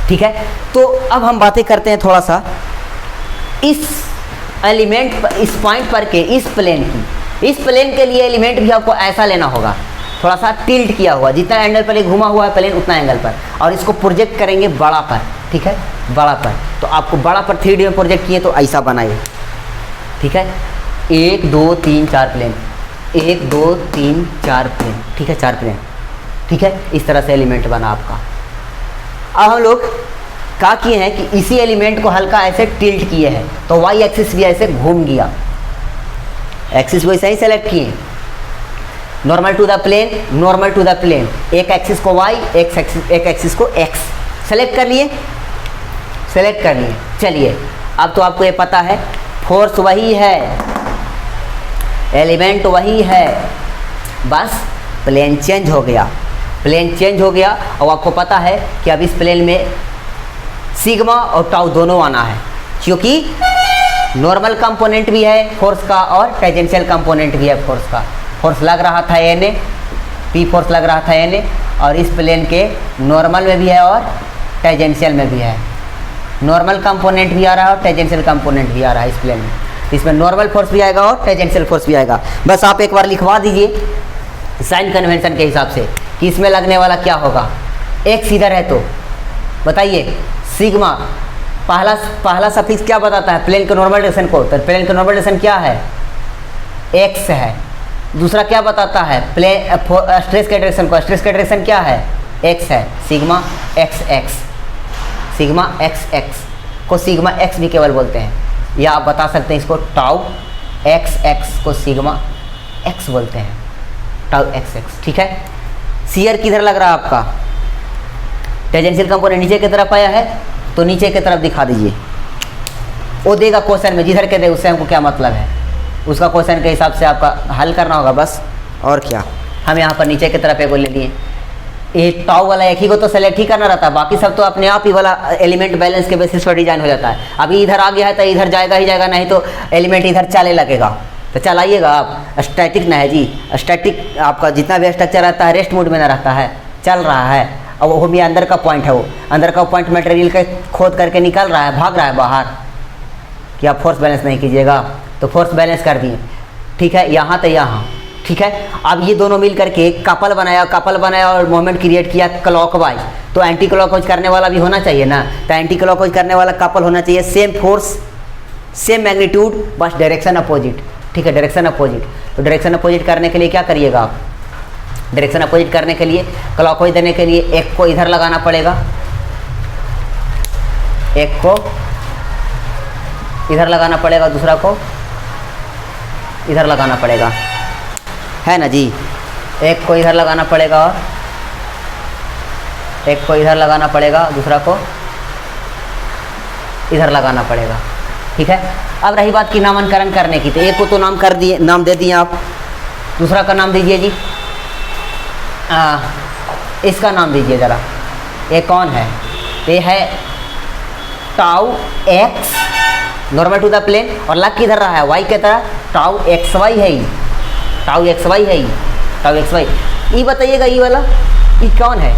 ठीक है। तो अब हम बातें करते हैं थोड़ा सा इस एलिमेंट, इस पॉइंट पर के इस प्लेन की। इस प्लेन के लिए एलिमेंट भी आपको ऐसा लेना होगा, थोड़ा सा टिल्ट किया हुआ, जितना एंगल पर घुमा हुआ है प्लेन उतना एंगल पर, और इसको प्रोजेक्ट करेंगे बड़ा पर, ठीक है, बड़ा पर। तो आपको बड़ा पर 3D में प्रोजेक्ट किए तो ऐसा बनाइए, ठीक है। 1 2 3 4 प्लेन, 1 2 3 4 प्लेन, ठीक है, 4 प्लेन, ठीक है। इस तरह से एलिमेंट बना आपका। अब हम लोग क्या किए हैं कि इसी एलिमेंट को हल्का ऐसे टिल्ट किए हैं, तो वाई एक्सिस भी ऐसे घूम गया, एक्सिस वैसे ही सेलेक्ट किए, नॉर्मल टू द प्लेन, एक एक्सिस को y, एक एक्सिस को x सेलेक्ट कर लिए। चलिए, अब तो आपको ये पता है फोर्स वही है, एलिमेंट वही है, बस प्लेन चेंज हो गया, और आपको पता है कि अब इस प्लेन में सिग्मा और टाउ दोनों आना है, क्योंकि नॉर्मल कंपोनेंट भी है फोर्स का और टेंजेंशियल कंपोनेंट भी है फोर्स का। फोर्स लग रहा था Na, P फोर्स लग रहा था Na, और इस प्लेन के नॉर्मल में भी है और टेंजेंशियल में भी है। नॉर्मल कंपोनेंट भी आ रहा है और टेंजेंशियल कंपोनेंट भी आ रहा है इस प्लेन में। इसमें नॉर्मल फोर्स भी आएगा और टेंजेंशियल फोर्स भी आएगा। बस आप एक बार लिखवा दीजिए साइन कन्वेंशन के हिसाब से कि इसमें लगने वाला क्या होगा। x इधर है तो बताइए सिग्मा पहला सफिक्स क्या बताता है प्लेन के नॉर्मल डायरेक्शन को, तो प्लेन का नॉर्मल डायरेक्शन क्या है, एक्स है। दूसरा क्या बताता है प्लेन स्ट्रेस के डायरेक्शन को, स्ट्रेस का डायरेक्शन क्या है, एक्स है, sigma x x, sigma x x को सिग्मा एक्स भी केवल बोलते हैं, या आप बता सकते हैं इसको टाउ एक्स एक्स को सिग्मा एक्स बोलते हैं, टाउ एक्स एक्स। ठीक है, शियर किधर लग रहा है आपका, टेंजेंशियल कंपोनेंट नीचे की तरफ आया है तो नीचे की तरफ दिखा दीजिए, वो देगा क्वेश्चन में, जिधर के दे उससे हमको क्या मतलब है, उसका क्वेश्चन के हिसाब से आपका हल करना होगा बस, और क्या। हम यहाँ पर नीचे की तरफ एक ले लिए, ये टाउ वाला एक ही को तो सेलेक्ट ही करना रहता है, बाकी सब तो अपने आप ही वाला एलिमेंट बैलेंस के बेसिस पर डिजाइन हो जाता है। अभी इधर आ गया है तो इधर जाएगा ही जाएगा, नहीं तो एलिमेंट इधर चले लगेगा, तो चलाइएगा आप। स्टैटिक ना है जी, स्टैटिक आपका जितना भी स्ट्रक्चर रहता है रेस्ट मोड में ना रहता है, चल रहा है। और वो भी अंदर का पॉइंट है, वो अंदर का पॉइंट मटेरियल का खोद करके निकल रहा है, भाग रहा है बाहर, कि आप फोर्स बैलेंस नहीं कीजिएगा, तो फोर्स बैलेंस कर दिए। ठीक है, यहाँ तो यहाँ, ठीक है। अब ये दोनों मिल करके कपल बनाया और मोमेंट क्रिएट किया क्लॉकवाइज, तो एंटी क्लॉकवाइज करने वाला भी होना चाहिए ना, तो एंटी क्लॉकवाइज करने वाला कपल होना चाहिए, सेम फोर्स सेम मैग्नीट्यूड बस डायरेक्शन अपोजिट। ठीक है, डायरेक्शन अपोजिट, तो डायरेक्शन अपोजिट करने के लिए क्या करिएगा आप, डायरेक्शन अपोजिट करने के लिए क्लॉकवाइज देने के लिए एक को इधर लगाना पड़ेगा, एक को इधर लगाना पड़ेगा, दूसरा को इधर लगाना पड़ेगा, है ना जी। एक को इधर लगाना पड़ेगा और एक को इधर लगाना पड़ेगा, दूसरा को इधर लगाना पड़ेगा। ठीक है, अब रही बात की नामकरण करने की, तो एक को तो नाम कर दिए, नाम दे दिए आप, दूसरा का नाम दीजिए जी, इसका नाम दीजिए ज़रा, ये कौन है, ये है tau X normal to the plane, और लग किधर रहा है वाई की तरह, टाउ एक्स वाई है ये, टाउ एक्स वाई है ये, टाउ एक्स वाई। ये बताइएगा ये वाला ये कौन है,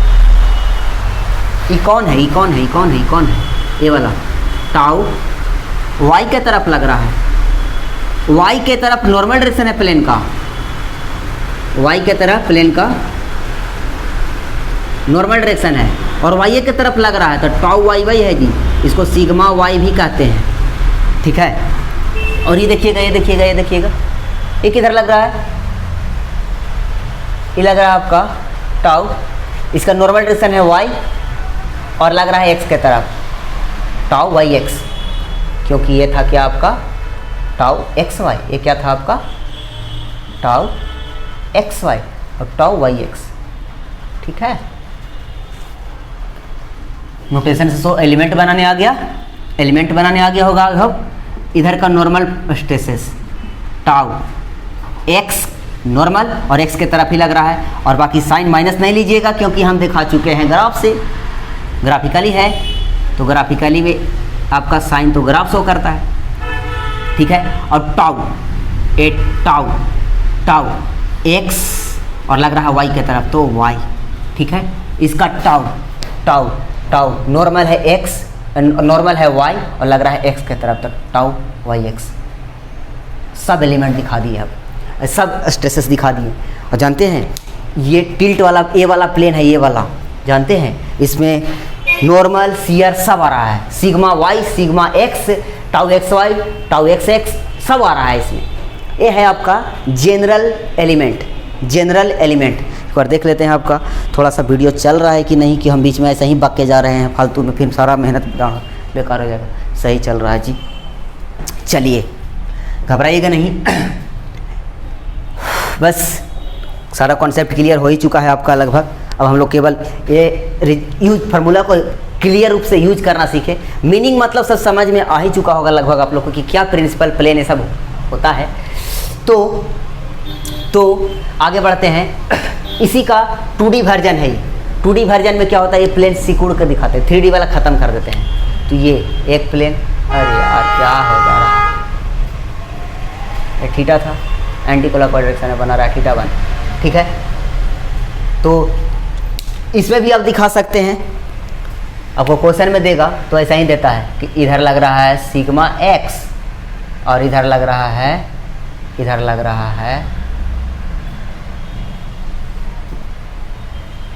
ये कौन है, ये कौन है, ये कौन है, ये कौन है, ये वाला टाउ वाई के तरफ लग रहा है, वाई के तरफ नॉर्मल डायरेक्शन है प्लेन का, वाई के तरफ प्लेन का नॉर्मल डायरेक्शन है और वाई के तरफ लग रहा है, तो टाउ वाई वाई है जी, इसको सिग्मा वाई भी कहते हैं। ठीक है, और ये देखिएगा, ये देखिएगा, ये देखिएगा, ये किधर लग रहा है, ये लग रहा है आपका टाउ, इसका नॉर्मल डायरेक्शन है वाई और लग रहा है एक्स के तरफ, टाउ वाई एक्स, क्योंकि ये था क्या आपका टाउ एक्स वाई, ये क्या था आपका टाउ एक्स वाई और टाउ वाई एक्स। ठीक है, नोटेशन से तो एलिमेंट बनाने आ गया, एलिमेंट बनाने आ गया होगा। अब इधर का normal stresses tau X normal और एक्स के तरफ ही लग रहा है, और बाकी साइन माइनस नहीं लीजिएगा क्योंकि हम दिखा चुके हैं ग्राफ से, ग्राफिकली है तो ग्राफिकली में आपका साइन तो ग्राफ शो करता है। ठीक है, और टाउ ए टाउ टाउ एक्स और लग रहा है वाई की तरफ तो वाई। ठीक है, इसका टाउ टाउ टाउ नॉर्मल है एक्स, नॉर्मल है वाई और लग रहा है एक्स की तरफ, तो टाउ वाई एक्स। सब एलिमेंट दिखा दिए, अब सब स्ट्रेसेस दिखा दिए। और जानते हैं ये टिल्ट वाला ए वाला प्लेन है, ये वाला जानते हैं, इसमें नॉर्मल शियर सब आ रहा है, sigma Y sigma X tau X Y tau X X सब आ रहा है इसमें। ये है आपका जनरल एलिमेंट, जनरल एलिमेंट। एक बार देख लेते हैं आपका थोड़ा सा वीडियो चल रहा है कि नहीं, कि हम बीच में ऐसे ही बक के जा रहे हैं फालतू में, फिर सारा मेहनत बेकार हो जाएगा। सही चल रहा है जी, चलिए घबराइएगा नहीं, बस सारा कॉन्सेप्ट क्लियर हो ही चुका है आपका लगभग। अब हम लोग केवल ये यूज फार्मूला को क्लियर रूप से यूज करना सीखे, मीनिंग मतलब सब समझ में आ ही चुका होगा लगभग आप लोग को कि क्या प्रिंसिपल प्लेन ये सब होता है। तो आगे बढ़ते हैं, इसी का 2D वर्जन है। 2D वर्जन में क्या होता है, ये प्लेन सिकुड़ कर दिखाते हैं, 3D वाला ख़त्म कर देते हैं। तो ये एक प्लेन, अरे यार क्या हो जा रहा है, ये थीटा था, एंटी क्लॉकवाइज डायरेक्शन में बना रहा है थीटा 1। ठीक है, तो इसमें भी आप दिखा सकते हैं, आपको क्वेश्चन में देगा तो ऐसा ही देता है कि इधर लग रहा है सिग्मा एक्स और इधर लग रहा है, इधर लग रहा है,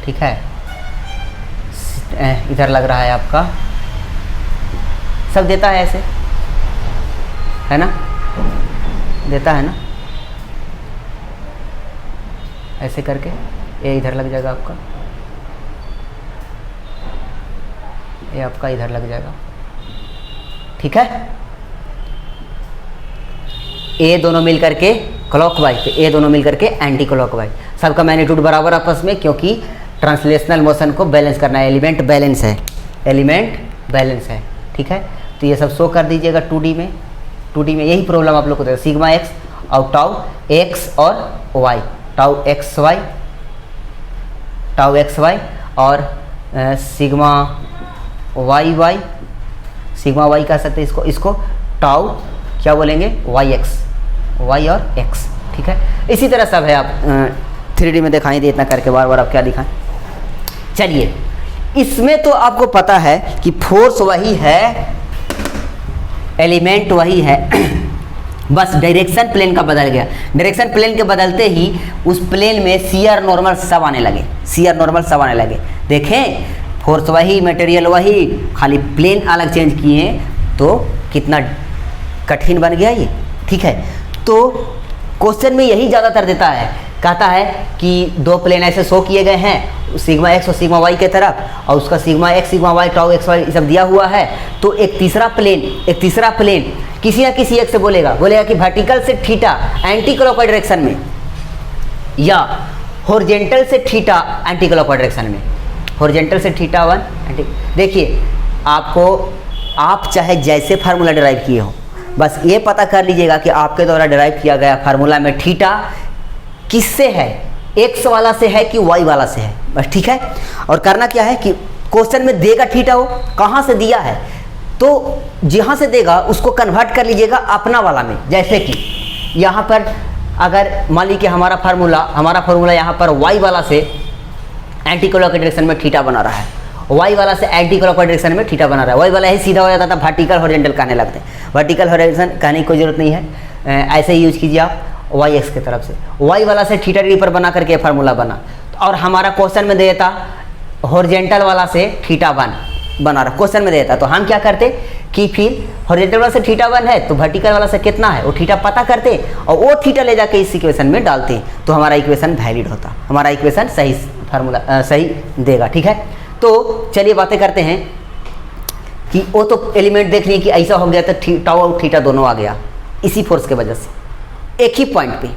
ठीक है, इधर लग रहा है आपका सब देता है ऐसे, है ना, देता है ना, ऐसे करके ये इधर लग जाएगा आपका, ये आपका इधर लग जाएगा, ठीक है। ए दोनों मिल करके क्लॉकवाइज, ए दोनों मिल करके एंटी क्लॉकवाइज, सबका मैग्नीट्यूड बराबर आपस में, क्योंकि ट्रांसलेशनल मोशन को बैलेंस करना है, एलिमेंट बैलेंस है, एलिमेंट बैलेंस है, ठीक है। तो ये सब शो कर दीजिएगा 2D में, 2D में यही प्रॉब्लम आप लोग को देगा, सिग्मा एक्स और टाउ एक्स और Y, tau X Y, tau X Y और sigma Y Y, sigma Y कह सकते हैं इसको, इसको टाउ क्या बोलेंगे, वाई एक्स, वाई और एक्स, ठीक है। इसी तरह सब है, आप 3D में दिखाई दे इतना करके, बार बार आप क्या दिखाएं। चलिए, इसमें तो आपको पता है कि फोर्स वही है, एलिमेंट वही है, बस डायरेक्शन प्लेन का बदल गया। डायरेक्शन प्लेन के बदलते ही उस प्लेन में शियर नॉर्मल सब आने लगे, शियर नॉर्मल सब आने लगे। देखें, फोर्स वही, मटेरियल वही, खाली प्लेन अलग चेंज किए तो कितना कठिन बन गया ये, ठीक है। तो क्वेश्चन में यही ज़्यादातर देता है, कहता है कि दो प्लेन ऐसे शो किए गए हैं, सिग्मा एक्स और सिग्मा वाई के तरफ, और उसका sigma X sigma Y tau X Y सब दिया हुआ है। तो एक तीसरा प्लेन किसी ना किसी एक से बोलेगा कि वर्टिकल से थीटा एंटी क्लॉकवाइज डायरेक्शन में, या हॉरिजॉन्टल से थीटा एंटी क्लॉकवाइज डायरेक्शन में, हॉरिजॉन्टल से थीटा 1 एंटी। देखिए, आपको आप चाहे जैसे फार्मूला डिराइव किए हो, बस ये पता कर लीजिएगा कि आपके द्वारा डिराइव किया गया फार्मूला में थीटा किससे है, एक्स वाला से है कि वाई वाला से है, बस, ठीक है। और करना क्या है कि क्वेश्चन में देगा थीटा, वो कहाँ से दिया है, तो जहाँ से देगा उसको कन्वर्ट कर लीजिएगा अपना वाला में। जैसे कि यहाँ पर अगर मान लीजिए हमारा फार्मूला यहाँ पर वाई वाला से एंटी क्लॉकवाइज डायरेक्शन में थीटा बना रहा है, वाई वाला से एंटी क्लॉकवाइज डायरेक्शन में थीटा बना रहा है, वाई वाला ही सीधा हो जाता था, वर्टिकल हॉरिजॉन्टल कहने लगते हैं। वर्टिकल हॉरिजॉन्टल कहने की कोई जरूरत नहीं है, ऐसे ही यूज कीजिए आप वाई एक्स की तरफ से, वाई वाला से थीटा डिग्री पर बना करके फार्मूला बना। और हमारा क्वेश्चन में देता हॉरिजॉन्टल वाला से थीटा 1 बना रहा, क्वेश्चन में देता, तो हम क्या करते कि फिर हॉरिजॉन्टल वाला से थीटा 1 है तो वर्टिकल वाला से कितना है वो थीटा पता करते, और वो थीटा ले जाके इस इक्वेशन में डालते, तो हमारा इक्वेशन वैलिड होता, हमारा इक्वेशन सही फार्मूला सही देगा, ठीक है। तो चलिए बातें करते हैं कि वो तो एलिमेंट देख लिए कि ऐसा हो गया तो टाउ और थीटा दोनों आ गया इसी फोर्स के वजह से एक ही पॉइंट पे।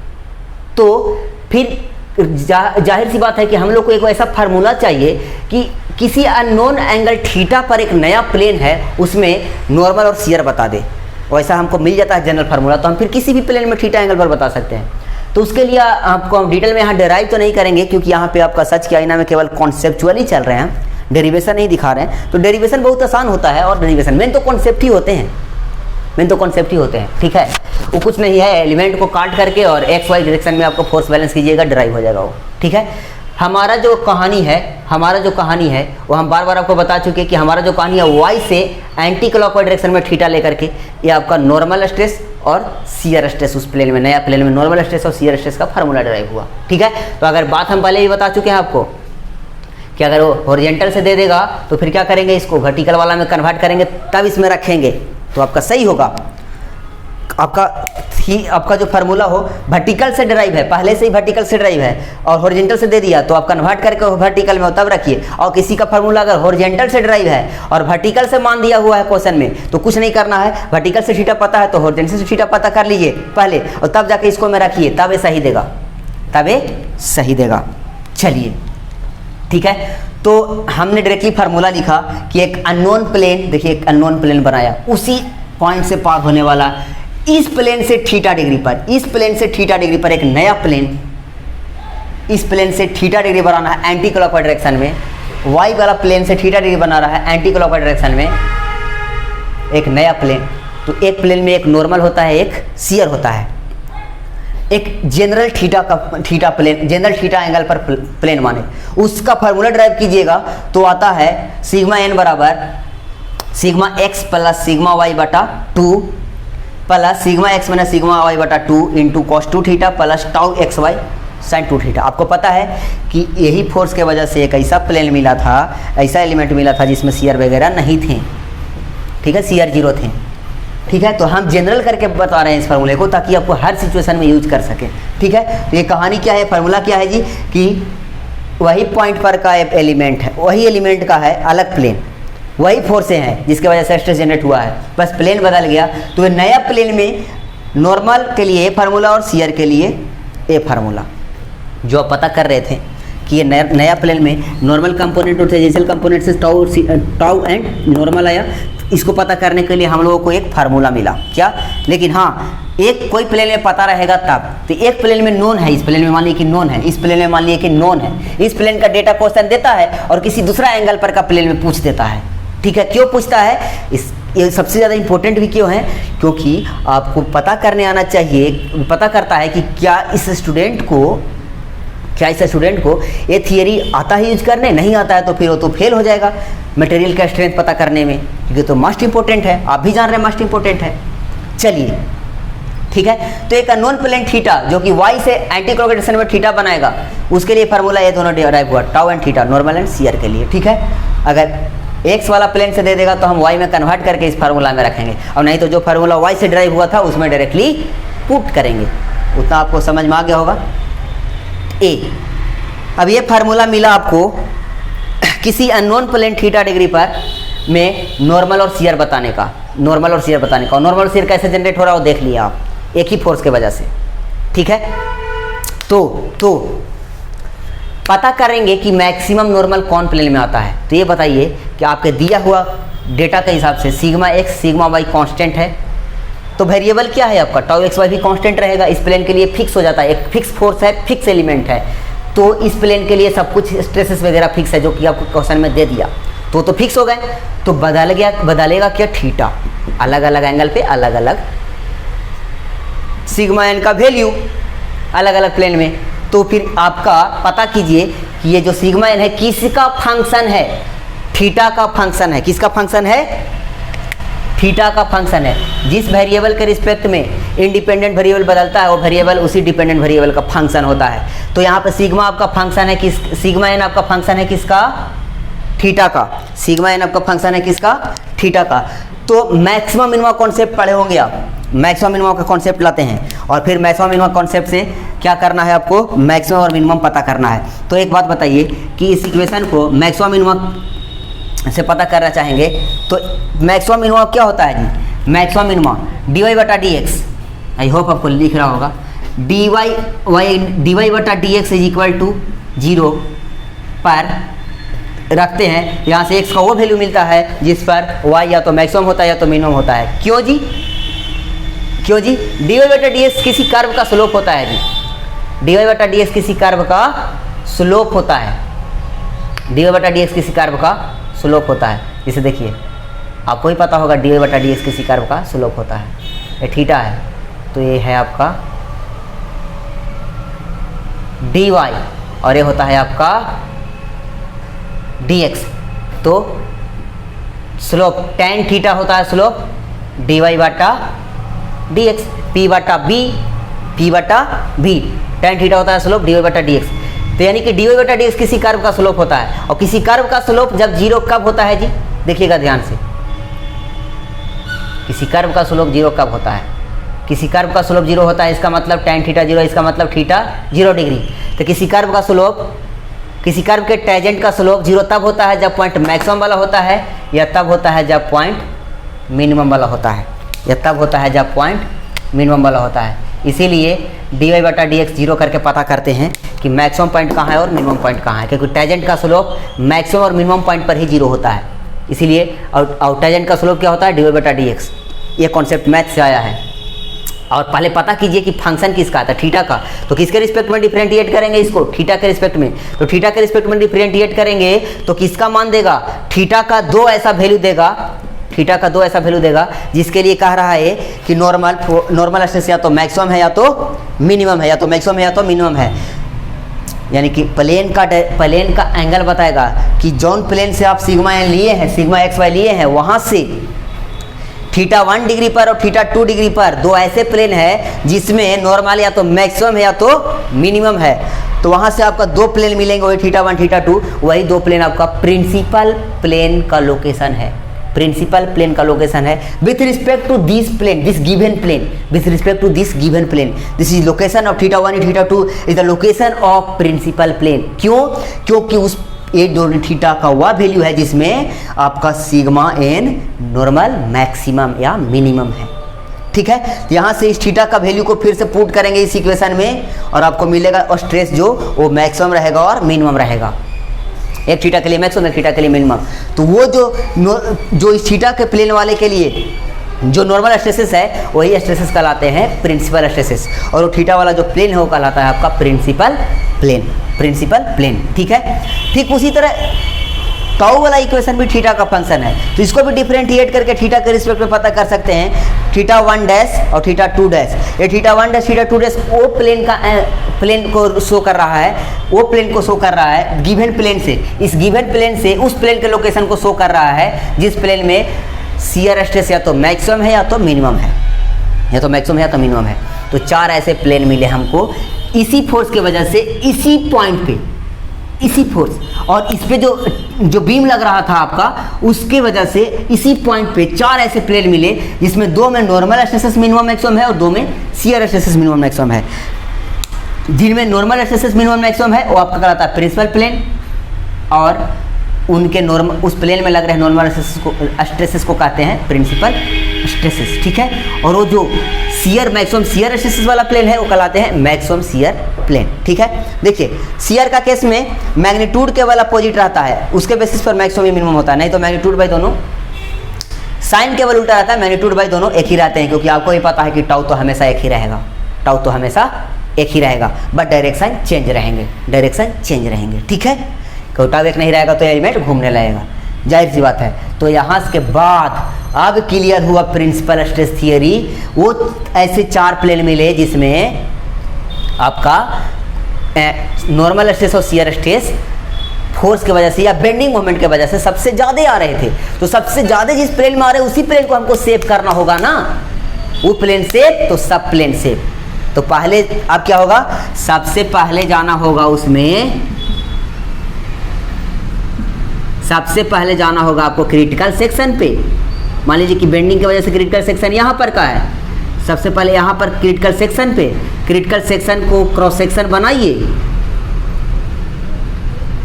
तो फिर जाहिर सी बात है कि हम लोग को एक ऐसा फार्मूला चाहिए कि किसी अननोन एंगल थीटा पर एक नया प्लेन है, उसमें नॉर्मल और शियर बता दे। वैसा हमको मिल जाता है जनरल फार्मूला, तो हम फिर किसी भी प्लेन में थीटा एंगल पर बता सकते हैं। तो उसके लिए आपको हम डिटेल में यहाँ डेराइव तो नहीं करेंगे, क्योंकि यहाँ पे आपका सच के आईना में केवल कॉन्सेप्चुअली चल रहे हैं, डेरिवेशन नहीं दिखा रहे हैं। तो डेरिवेशन बहुत आसान होता है, और डेरिवेशन मेन तो कॉन्सेप्ट ही होते हैं, ठीक है। वो कुछ नहीं है, एलिमेंट को काट करके और एक्स वाई डायरेक्शन में आपको फोर्स बैलेंस कीजिएगा, ड्राइव हो जाएगा वो, ठीक है। हमारा जो कहानी है वो हम बार बार आपको बता चुके कि हमारा जो कहानी है वाई से एंटी क्लॉकवाइज डायरेक्शन में थीटा लेकर के, ये आपका नॉर्मल स्ट्रेस और शियर स्ट्रेस, उस प्लेन में नया प्लेन में नॉर्मल स्ट्रेस और शियर स्ट्रेस का फार्मूला ड्राइव हुआ, ठीक है। तो अगर बात हम पहले ही बता चुके हैं आपको कि अगर वो हॉरिजॉन्टल से दे देगा तो फिर क्या करेंगे, इसको वर्टिकल वाला में कन्वर्ट करेंगे, तब इसमें रखेंगे तो आपका सही होगा। आपका जो फार्मूला हो वर्टिकल से ड्राइव है, पहले से ही वर्टिकल से ड्राइव है, और हॉरिजॉन्टल से दे दिया तो आप कन्वर्ट करके वर्टिकल में तब रखिए। और किसी का फार्मूला अगर हॉरिजॉन्टल से ड्राइव है और वर्टिकल से मान दिया हुआ है क्वेश्चन में, तो कुछ नहीं करना है, वर्टिकल से थीटा पता है तो हॉरिजॉन्टल से थीटा पता कर लीजिए पहले, और तब जाके इसको में रखिए, तब ये सही देगा, चलिए, ठीक है। तो हमने डायरेक्टली फार्मूला लिखा कि एक अननोन प्लेन, देखिए एक अननोन प्लेन बनाया, उसी पॉइंट से पार होने वाला इस प्लेन से थीटा डिग्री पर एक नया प्लेन, इस प्लेन से थीटा डिग्री बनाना है एंटी क्लॉकवाइज डायरेक्शन में, वाई वाला प्लेन से थीटा डिग्री बना रहा है एंटी क्लॉकवाइज डायरेक्शन में, एक नया प्लेन। तो एक प्लेन में एक नॉर्मल होता है, एक शियर होता है, एक general theta plane, general theta angle पर प्लेन माने, उसका फार्मूला ड्राइव कीजिएगा तो आता है सिग्मा एन बराबर sigma X plus sigma Y बटा 2 plus sigma X minus sigma Y बटा 2 into cos 2 theta plus tau X Y sine 2 theta. आपको पता है कि यही फोर्स के वजह से एक ऐसा प्लेन मिला था, ऐसा एलिमेंट मिला था जिसमें शियर वगैरह नहीं थे, ठीक है, CR 0 थे। ठीक है, तो हम जनरल करके बता रहे हैं इस फार्मूले को ताकि आपको हर सिचुएशन में यूज कर सके। ठीक है, तो ये कहानी क्या है, फार्मूला क्या है जी, कि वही पॉइंट पर का एलिमेंट है, वही एलिमेंट का है अलग प्लेन, वही फोर्सें हैं जिसकी वजह से स्ट्रेस जनरेट हुआ है, बस प्लेन बदल गया। तो नया प्लेन में नॉर्मल के लिए ए फार्मूला और सीआर के लिए ए फार्मूला, जो आप पता कर रहे थे कि ये नया प्लेन में नॉर्मल कंपोनेंट और टेंजेंशियल कंपोनेंट से टाउ एंड नॉर्मल आया। इसको पता करने के लिए हम लोगों को एक फार्मूला मिला क्या, लेकिन हाँ एक कोई प्लेन में पता रहेगा तब। तो एक प्लेन में नोन है, इस प्लेन में मान लीजिए कि नोन है, इस प्लेन में मान लीजिए कि नोन है, इस प्लेन का डेटा क्वेश्चन देता है और किसी दूसरा एंगल पर का प्लेन में पूछ देता है। ठीक है, क्यों पूछता है, ये सबसे ज़्यादा इंपॉर्टेंट भी क्यों है, क्योंकि आपको पता करने आना चाहिए, पता करता है कि क्या इस स्टूडेंट को ये थियरी आता है यूज करने, नहीं आता है तो फिर वो तो फेल हो जाएगा मटेरियल का स्ट्रेंथ पता करने में, क्योंकि तो मोस्ट इंपॉर्टेंट है, आप भी जान रहे हैं मोस्ट इंपॉर्टेंट है। चलिए ठीक है, तो एक अननोन प्लेन थीटा जो कि y से एंटी क्लॉक डायरेक्शन में थीटा बनाएगा, उसके लिए फार्मूला ये दोनों डिराइव हुआ, tau and theta, normal and CR के लिए। ठीक है, अगर x वाला प्लेन से दे देगा तो हम y में कन्वर्ट करके इस फार्मूला में रखेंगे, और नहीं तो जो फार्मूला y से ड्राइव हुआ था उसमें डायरेक्टली पुट करेंगे। उतना आपको समझ में आ गया होगा। ए, अब ये फार्मूला मिला आपको किसी अननोन प्लेन थीटा डिग्री पर में नॉर्मल और सीआर बताने का, नॉर्मल और सीआर बताने का। और नॉर्मल और सीआर कैसे जनरेट हो रहा है वो देख लिया आप, एक ही फोर्स के वजह से। ठीक है, तो पता करेंगे कि मैक्सिमम नॉर्मल कौन प्लेन में आता है। तो ये बताइए कि आपके दिया हुआ डेटा के हिसाब से sigma X sigma Y constant है, तो वेरिएबल क्या है आपका, टाउ एक्स वाई भी कांस्टेंट रहेगा। इस प्लेन के लिए फिक्स हो जाता है, एक फिक्स फोर्स है, फिक्स एलिमेंट है, तो इस प्लेन के लिए सब कुछ स्ट्रेसेस वगैरह फिक्स है, जो कि आपको क्वेश्चन में दे दिया, तो फिक्स हो गए। तो बदलेगा क्या, थीटा, अलग अलग एंगल पे अलग अलग सिग्मा एन का वैल्यू अलग अलग प्लेन में। तो फिर आपका पता कीजिए कि ये जो सिग्मा एन है किसका फंक्शन है, थीटा का फंक्शन है। किसका फंक्शन है, थीटा का फंक्शन है। जिस वेरिएबल के रिस्पेक्ट में इंडिपेंडेंट वेरिएबल बदलता है वो वेरिएबल उसी डिपेंडेंट वेरिएबल का फंक्शन होता है। तो यहाँ पे सिग्मा आपका फंक्शन है किस, सिग्मा एन आपका फंक्शन है किसका, थीटा का। सिग्मा एन आपका फंक्शन है किसका, थीटा का। तो मैक्सिमम मिनिमम कॉन्सेप्ट पढ़े होंगे आप, मैक्सिमम मिनिमम का कॉन्सेप्ट लाते हैं और फिर मैक्सिमम मिनिमम कॉन्सेप्ट से क्या करना है, आपको मैक्सिमम और मिनिमम पता करना है। तो एक बात बताइए कि इस इक्वेशन को मैक्सिमम मिनिमम से पता करना चाहेंगे तो मैक्सिमम मिनिमम क्या होता है जी, मैक्सिमम मिनिमम dy बटा dx, आई होप आपको लिख रहा होगा, dy बटा dx इज इक्वल टू 0 पर रखते हैं। यहाँ से x का वो वैल्यू मिलता है जिस पर y या तो मैक्सिमम होता है या तो मिनिमम होता है। क्यों जी, dy बटा dx किसी कर्व का स्लोप होता है जी, dy बटा dx किसी कर्व का स्लोप होता है, dy बटा dx किसी कर्व का स्लोप होता है। इसे देखिए आपको ही पता होगा dy बटा dx किसी कर्व का स्लोप होता है। ये थीटा है तो ये है आपका dy और ये होता है आपका dx। तो स्लोप tan थीटा होता है स्लोप dy बटा dx, p बटा b, tan थीटा होता है स्लोप dy बटा dx। तो यानी कि dy बटा dx किसी कर्व का स्लोप होता है, और किसी कर्व का स्लोप जब 0 कब होता है जी, देखिएगा ध्यान से, किसी कर्व का स्लोप 0 कब होता है, किसी कर्व का स्लोप 0 होता है, इसका मतलब tan थीटा 0, इसका मतलब थीटा 0 डिग्री। तो किसी कर्व का स्लोप, किसी कर्व के टेंजेंट का स्लोप 0 तब होता है जब पॉइंट मैक्सिमम वाला होता है, या तब होता है जब पॉइंट मिनिमम वाला होता है, या तब होता है जब पॉइंट मिनिमम वाला होता है। इसीलिए dy बटा dx 0 करके पता करते हैं कि मैक्सिमम पॉइंट कहाँ है और मिनिमम पॉइंट कहाँ है, क्योंकि टेंजेंट का स्लोप मैक्सिमम और मिनिमम पॉइंट पर ही 0 होता है। इसीलिए और टेंजेंट का स्लोप क्या होता है, dy बटा dx। ये कॉन्सेप्ट मैथ से आया है। और पहले पता कीजिए कि फंक्शन किसका आता है, थीटा का। तो किसके रिस्पेक्ट में डिफरेंशिएट करेंगे इसको, थीटा के रिस्पेक्ट में। तो थीटा के रिस्पेक्ट में डिफरेंशिएट करेंगे तो किसका मान देगा, थीटा का 2 ऐसा वैल्यू देगा, थीटा का 2 ऐसा वैल्यू देगा जिसके लिए कह रहा है कि नॉर्मल स्ट्रेस या तो मैक्सिमम है या तो मिनिमम है, या तो मैक्सिमम है या तो मिनिमम है। यानी कि प्लेन का एंगल बताएगा कि जौन प्लेन से आप सिग्मा एन लिए हैं, सिग्मा एक्स वाई लिए हैं, वहाँ से थीटा 1 डिग्री पर और थीटा 2 डिग्री पर 2 ऐसे प्लेन है जिसमें नॉर्मल या तो मैक्सिमम है या तो मिनिमम है। तो वहाँ से आपका 2 प्लेन मिलेंगे, वही थीटा 1 थीटा 2, वही 2 प्लेन आपका प्रिंसिपल प्लेन का लोकेशन है। प्रिंसिपल प्लेन का लोकेशन है with respect to this plane, this given plane, with respect to this given plane, this is location of theta 1 theta 2 is the location of principal plane. क्यों? क्योंकि उस एक दो थीटा का वह वैल्यू है जिसमें आपका सिग्मा एन नॉर्मल मैक्सिमम या मिनिमम है। ठीक है, तो यहाँ से इस थीटा का वैल्यू को फिर से पुट करेंगे इस इक्वेशन में और आपको मिलेगा और स्ट्रेस जो वो मैक्सिमम रहेगा और मिनिमम रहेगा, एक थीटा के लिए मैक्सिमम एक थीटा के लिए मिनिमम। तो वो जो इस थीटा के प्लेन वाले के लिए जो नॉर्मल स्ट्रेसेस है वही स्ट्रेसेस कहलाते हैं प्रिंसिपल स्ट्रेसेस, और वो थीटा वाला जो प्लेन है वो कहलाता है आपका प्रिंसिपल प्लेन, प्रिंसिपल प्लेन। ठीक है, ठीक उसी तरह टाउ वाला इक्वेशन भी थीटा का फंक्शन है, तो इसको भी डिफरेंशिएट करके थीटा के रिस्पेक्ट में पता कर सकते हैं। थीटा 1 डैश और थीटा 2 डैश, ये थीटा 1 डैश थीटा 2 डैश वो प्लेन को शो कर रहा है, वो प्लेन को शो कर रहा है गिवन प्लेन से, इस गिवन प्लेन से उस प्लेन के लोकेशन को शो कर रहा है जिस प्लेन में शियर स्ट्रेस या तो मैक्सिमम है या तो मिनिमम है, या तो मैक्सिमम है या तो मिनिमम है। तो 4 ऐसे प्लेन मिले हमको इसी फोर्स के वजह से, इसी पॉइंट पे, इसी फोर्स, और इस पे जो बीम लग रहा था आपका उसके वजह से इसी पॉइंट पे 4 ऐसे प्लेन मिले जिसमें 2 में नॉर्मल स्ट्रेसेस मिनिमम मैक्सिमम है और 2 में शियर स्ट्रेसेस मिनिमम मैक्सिमम है। जिनमें नॉर्मल स्ट्रेसेस मिनिमम मैक्सिमम है वो आपका कहलाता है प्रिंसिपल प्लेन, और उनके नॉर्मल उस प्लेन में लग रहे नॉर्मल स्ट्रेसेस को कहते हैं प्रिंसिपल स्ट्रेसेस। ठीक है, और वो जो शियर मैक्सिमम शियर स्ट्रेसेस वाला प्लेन है वो कहलाते हैं मैक्सिमम शियर प्लेन। ठीक है, देखिए शियर का केस में मैग्नीट्यूड केवल अपोजिट रहता है, उसके बेसिस पर मैक्सिमम मिनिमम होता है, नहीं तो मैग्नीट्यूड बाई दोनों, साइन केवल उल्टा रहता है, मैग्नीट्यूड बाई दोनों एक ही रहते हैं, क्योंकि आपको भी पता है कि टाउ तो हमेशा एक ही रहेगा, टाउ तो हमेशा एक ही रहेगा, बट डायरेक्शन चेंज रहेंगे, डायरेक्शन चेंज रहेंगे। ठीक है, टाउ एक नहीं रहेगा तो एलिमेंट घूमने लगेगा, जाहिर सी बात है। तो यहाँ के बाद अब क्लियर हुआ प्रिंसिपल स्ट्रेस थियरी। वो ऐसे 4 प्लेन मिले जिसमें आपका नॉर्मल स्ट्रेस और शियर स्ट्रेस फोर्स की वजह से या बेंडिंग मोमेंट की वजह से सबसे ज़्यादा आ रहे थे। तो सबसे ज़्यादा जिस प्लेन में आ रहे उसी प्लेन को हमको सेव करना होगा ना, वो प्लेन सेव तो सब प्लेन सेव। तो पहले अब क्या होगा, सबसे पहले जाना होगा उसमें, सबसे पहले जाना होगा आपको क्रिटिकल सेक्शन पे। मान लीजिए कि बेंडिंग की वजह से क्रिटिकल सेक्शन यहाँ पर का है, सबसे पहले यहाँ पर क्रिटिकल सेक्शन पे, क्रिटिकल सेक्शन को क्रॉस सेक्शन बनाइए।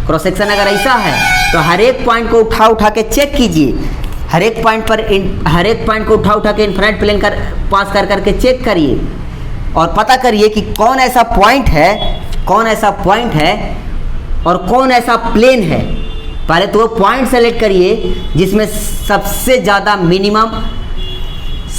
क्रॉस सेक्शन अगर ऐसा है तो हर एक पॉइंट को उठा के चेक कीजिए, हर एक पॉइंट को उठा के इनफाइनाइट प्लेन पास कर करके चेक करिए और पता करिए कि कौन ऐसा पॉइंट है, कौन ऐसा पॉइंट है और कौन ऐसा प्लेन है। पहले तो वो पॉइंट सेलेक्ट करिए जिसमें सबसे ज़्यादा मिनिमम,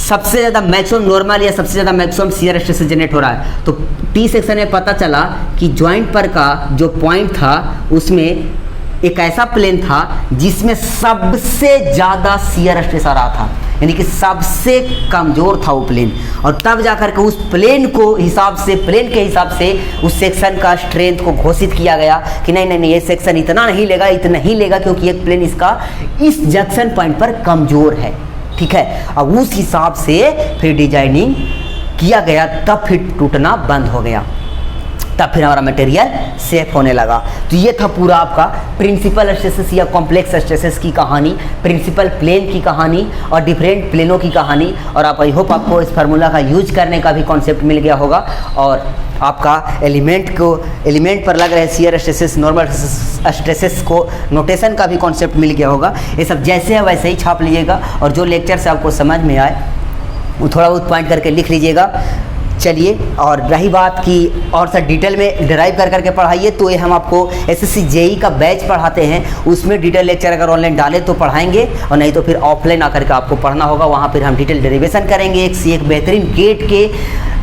सबसे ज़्यादा मैक्सिमम नॉर्मल या सबसे ज़्यादा मैक्सिमम शियर स्ट्रेस जनरेट हो रहा है। तो टी सेक्शन में पता चला कि जॉइंट पर का जो पॉइंट था उसमें एक ऐसा प्लेन था जिसमें सबसे ज़्यादा शियर स्ट्रेस आ रहा था, यानी कि सबसे कमज़ोर था वो प्लेन। और तब जाकर के उस प्लेन को हिसाब से, प्लेन के हिसाब से उस सेक्शन का स्ट्रेंथ को घोषित किया गया कि नहीं नहीं नहीं, ये सेक्शन इतना नहीं लेगा, इतना ही लेगा, क्योंकि एक प्लेन इसका इस जंक्शन पॉइंट पर कमज़ोर है। ठीक है, अब उस हिसाब से फिर डिजाइनिंग किया गया, तब फिर टूटना बंद हो गया, तब फिर हमारा मटेरियल सेफ होने लगा। तो ये था पूरा आपका प्रिंसिपल स्ट्रेसेस या कॉम्प्लेक्स स्ट्रेसेस की कहानी, प्रिंसिपल प्लेन की कहानी और डिफरेंट प्लेनों की कहानी। और आप आई होप आपको इस फार्मूला का यूज करने का भी कॉन्सेप्ट मिल गया होगा और आपका एलिमेंट पर लग रहे शियर स्ट्रेसेस, नॉर्मल स्ट्रेसेस को नोटेशन का भी कॉन्सेप्ट मिल गया होगा। ये सब जैसे है वैसे ही छाप लीजिएगा और जो लेक्चर से आपको समझ में आए वो थोड़ा बहुत पॉइंट करके लिख लीजिएगा। चलिए, और रही बात की और सर डिटेल में ड्राइव कर करके पढ़ाइए, तो ये हम आपको एसएससी जेई का बैच पढ़ाते हैं, उसमें डिटेल लेक्चर अगर ऑनलाइन डालें तो पढ़ाएंगे और नहीं तो फिर ऑफलाइन आकर के आपको पढ़ना होगा। वहाँ फिर हम डिटेल डेरिवेशन करेंगे, एक से एक बेहतरीन गेट के,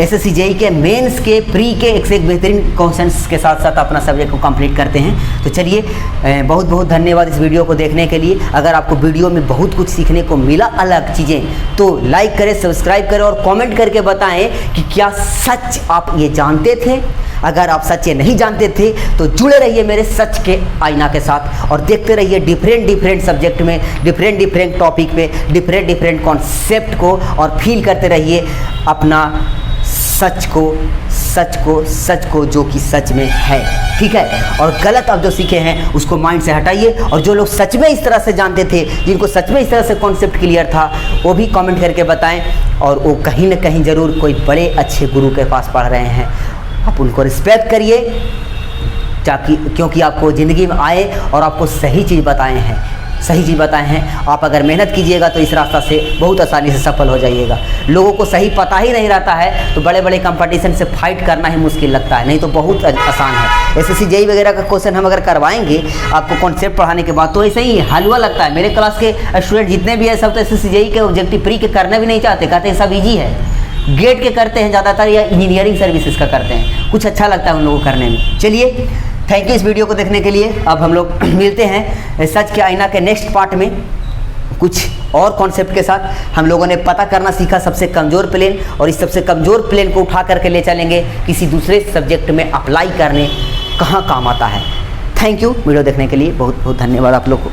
एसएससी जेई के, मेंस के, प्री के एक से एक बेहतरीन क्वेश्चंस के साथ साथ अपना सब्जेक्ट को कंप्लीट करते हैं। तो चलिए, बहुत बहुत धन्यवाद इस वीडियो को देखने के लिए। अगर आपको वीडियो में बहुत कुछ सीखने को मिला अलग चीज़ें, तो लाइक करें, सब्सक्राइब करें और कमेंट करके बताएं कि क्या सच आप ये जानते थे। अगर आप सच ये नहीं जानते थे तो जुड़े रहिए मेरे सच के आईना के साथ और देखते रहिए डिफरेंट सब्जेक्ट में, डिफरेंट टॉपिक पे, डिफरेंट कॉन्सेप्ट को, और फील करते रहिए अपना सच को सच को जो कि सच में है, ठीक है। और गलत आप जो सीखे हैं उसको माइंड से हटाइए, और जो लोग सच में इस तरह से जानते थे, जिनको सच में इस तरह से कॉन्सेप्ट क्लियर था, वो भी कमेंट करके बताएं। और वो कहीं ना कहीं ज़रूर कोई बड़े अच्छे गुरु के पास पढ़ रहे हैं, आप उनको रिस्पेक्ट करिए, ताकि क्योंकि आपको ज़िंदगी में आए और आपको सही चीज़ बताए हैं। आप अगर मेहनत कीजिएगा तो इस रास्ता से बहुत आसानी से सफल हो जाइएगा। लोगों को सही पता ही नहीं रहता है तो बड़े बड़े कंपटीशन से फाइट करना ही मुश्किल लगता है, नहीं तो बहुत आसान है। SSC JEE वगैरह का क्वेश्चन हम अगर करवाएंगे आपको कॉन्सेप्ट पढ़ाने के बाद, तो ऐसे ही हलवा लगता है। मेरे क्लास के स्टूडेंट जितने भी हैं सब तो SSC JEE के ऑब्जेक्टिव प्री के करना भी नहीं चाहते, कहते हैं सब ईजी है। गेट के करते हैं ज़्यादातर, या इंजीनियरिंग सर्विसेज का करते हैं, कुछ अच्छा लगता है उन लोगों को करने में। चलिए, थैंक यू इस वीडियो को देखने के लिए। अब हम लोग मिलते हैं सच के आईना के नेक्स्ट पार्ट में कुछ और कॉन्सेप्ट के साथ। हम लोगों ने पता करना सीखा सबसे कमज़ोर प्लेन, और इस सबसे कमज़ोर प्लेन को उठा करके ले चलेंगे किसी दूसरे सब्जेक्ट में अप्लाई करने, कहाँ काम आता है। थैंक यू वीडियो देखने के लिए, बहुत बहुत धन्यवाद आप लोग को।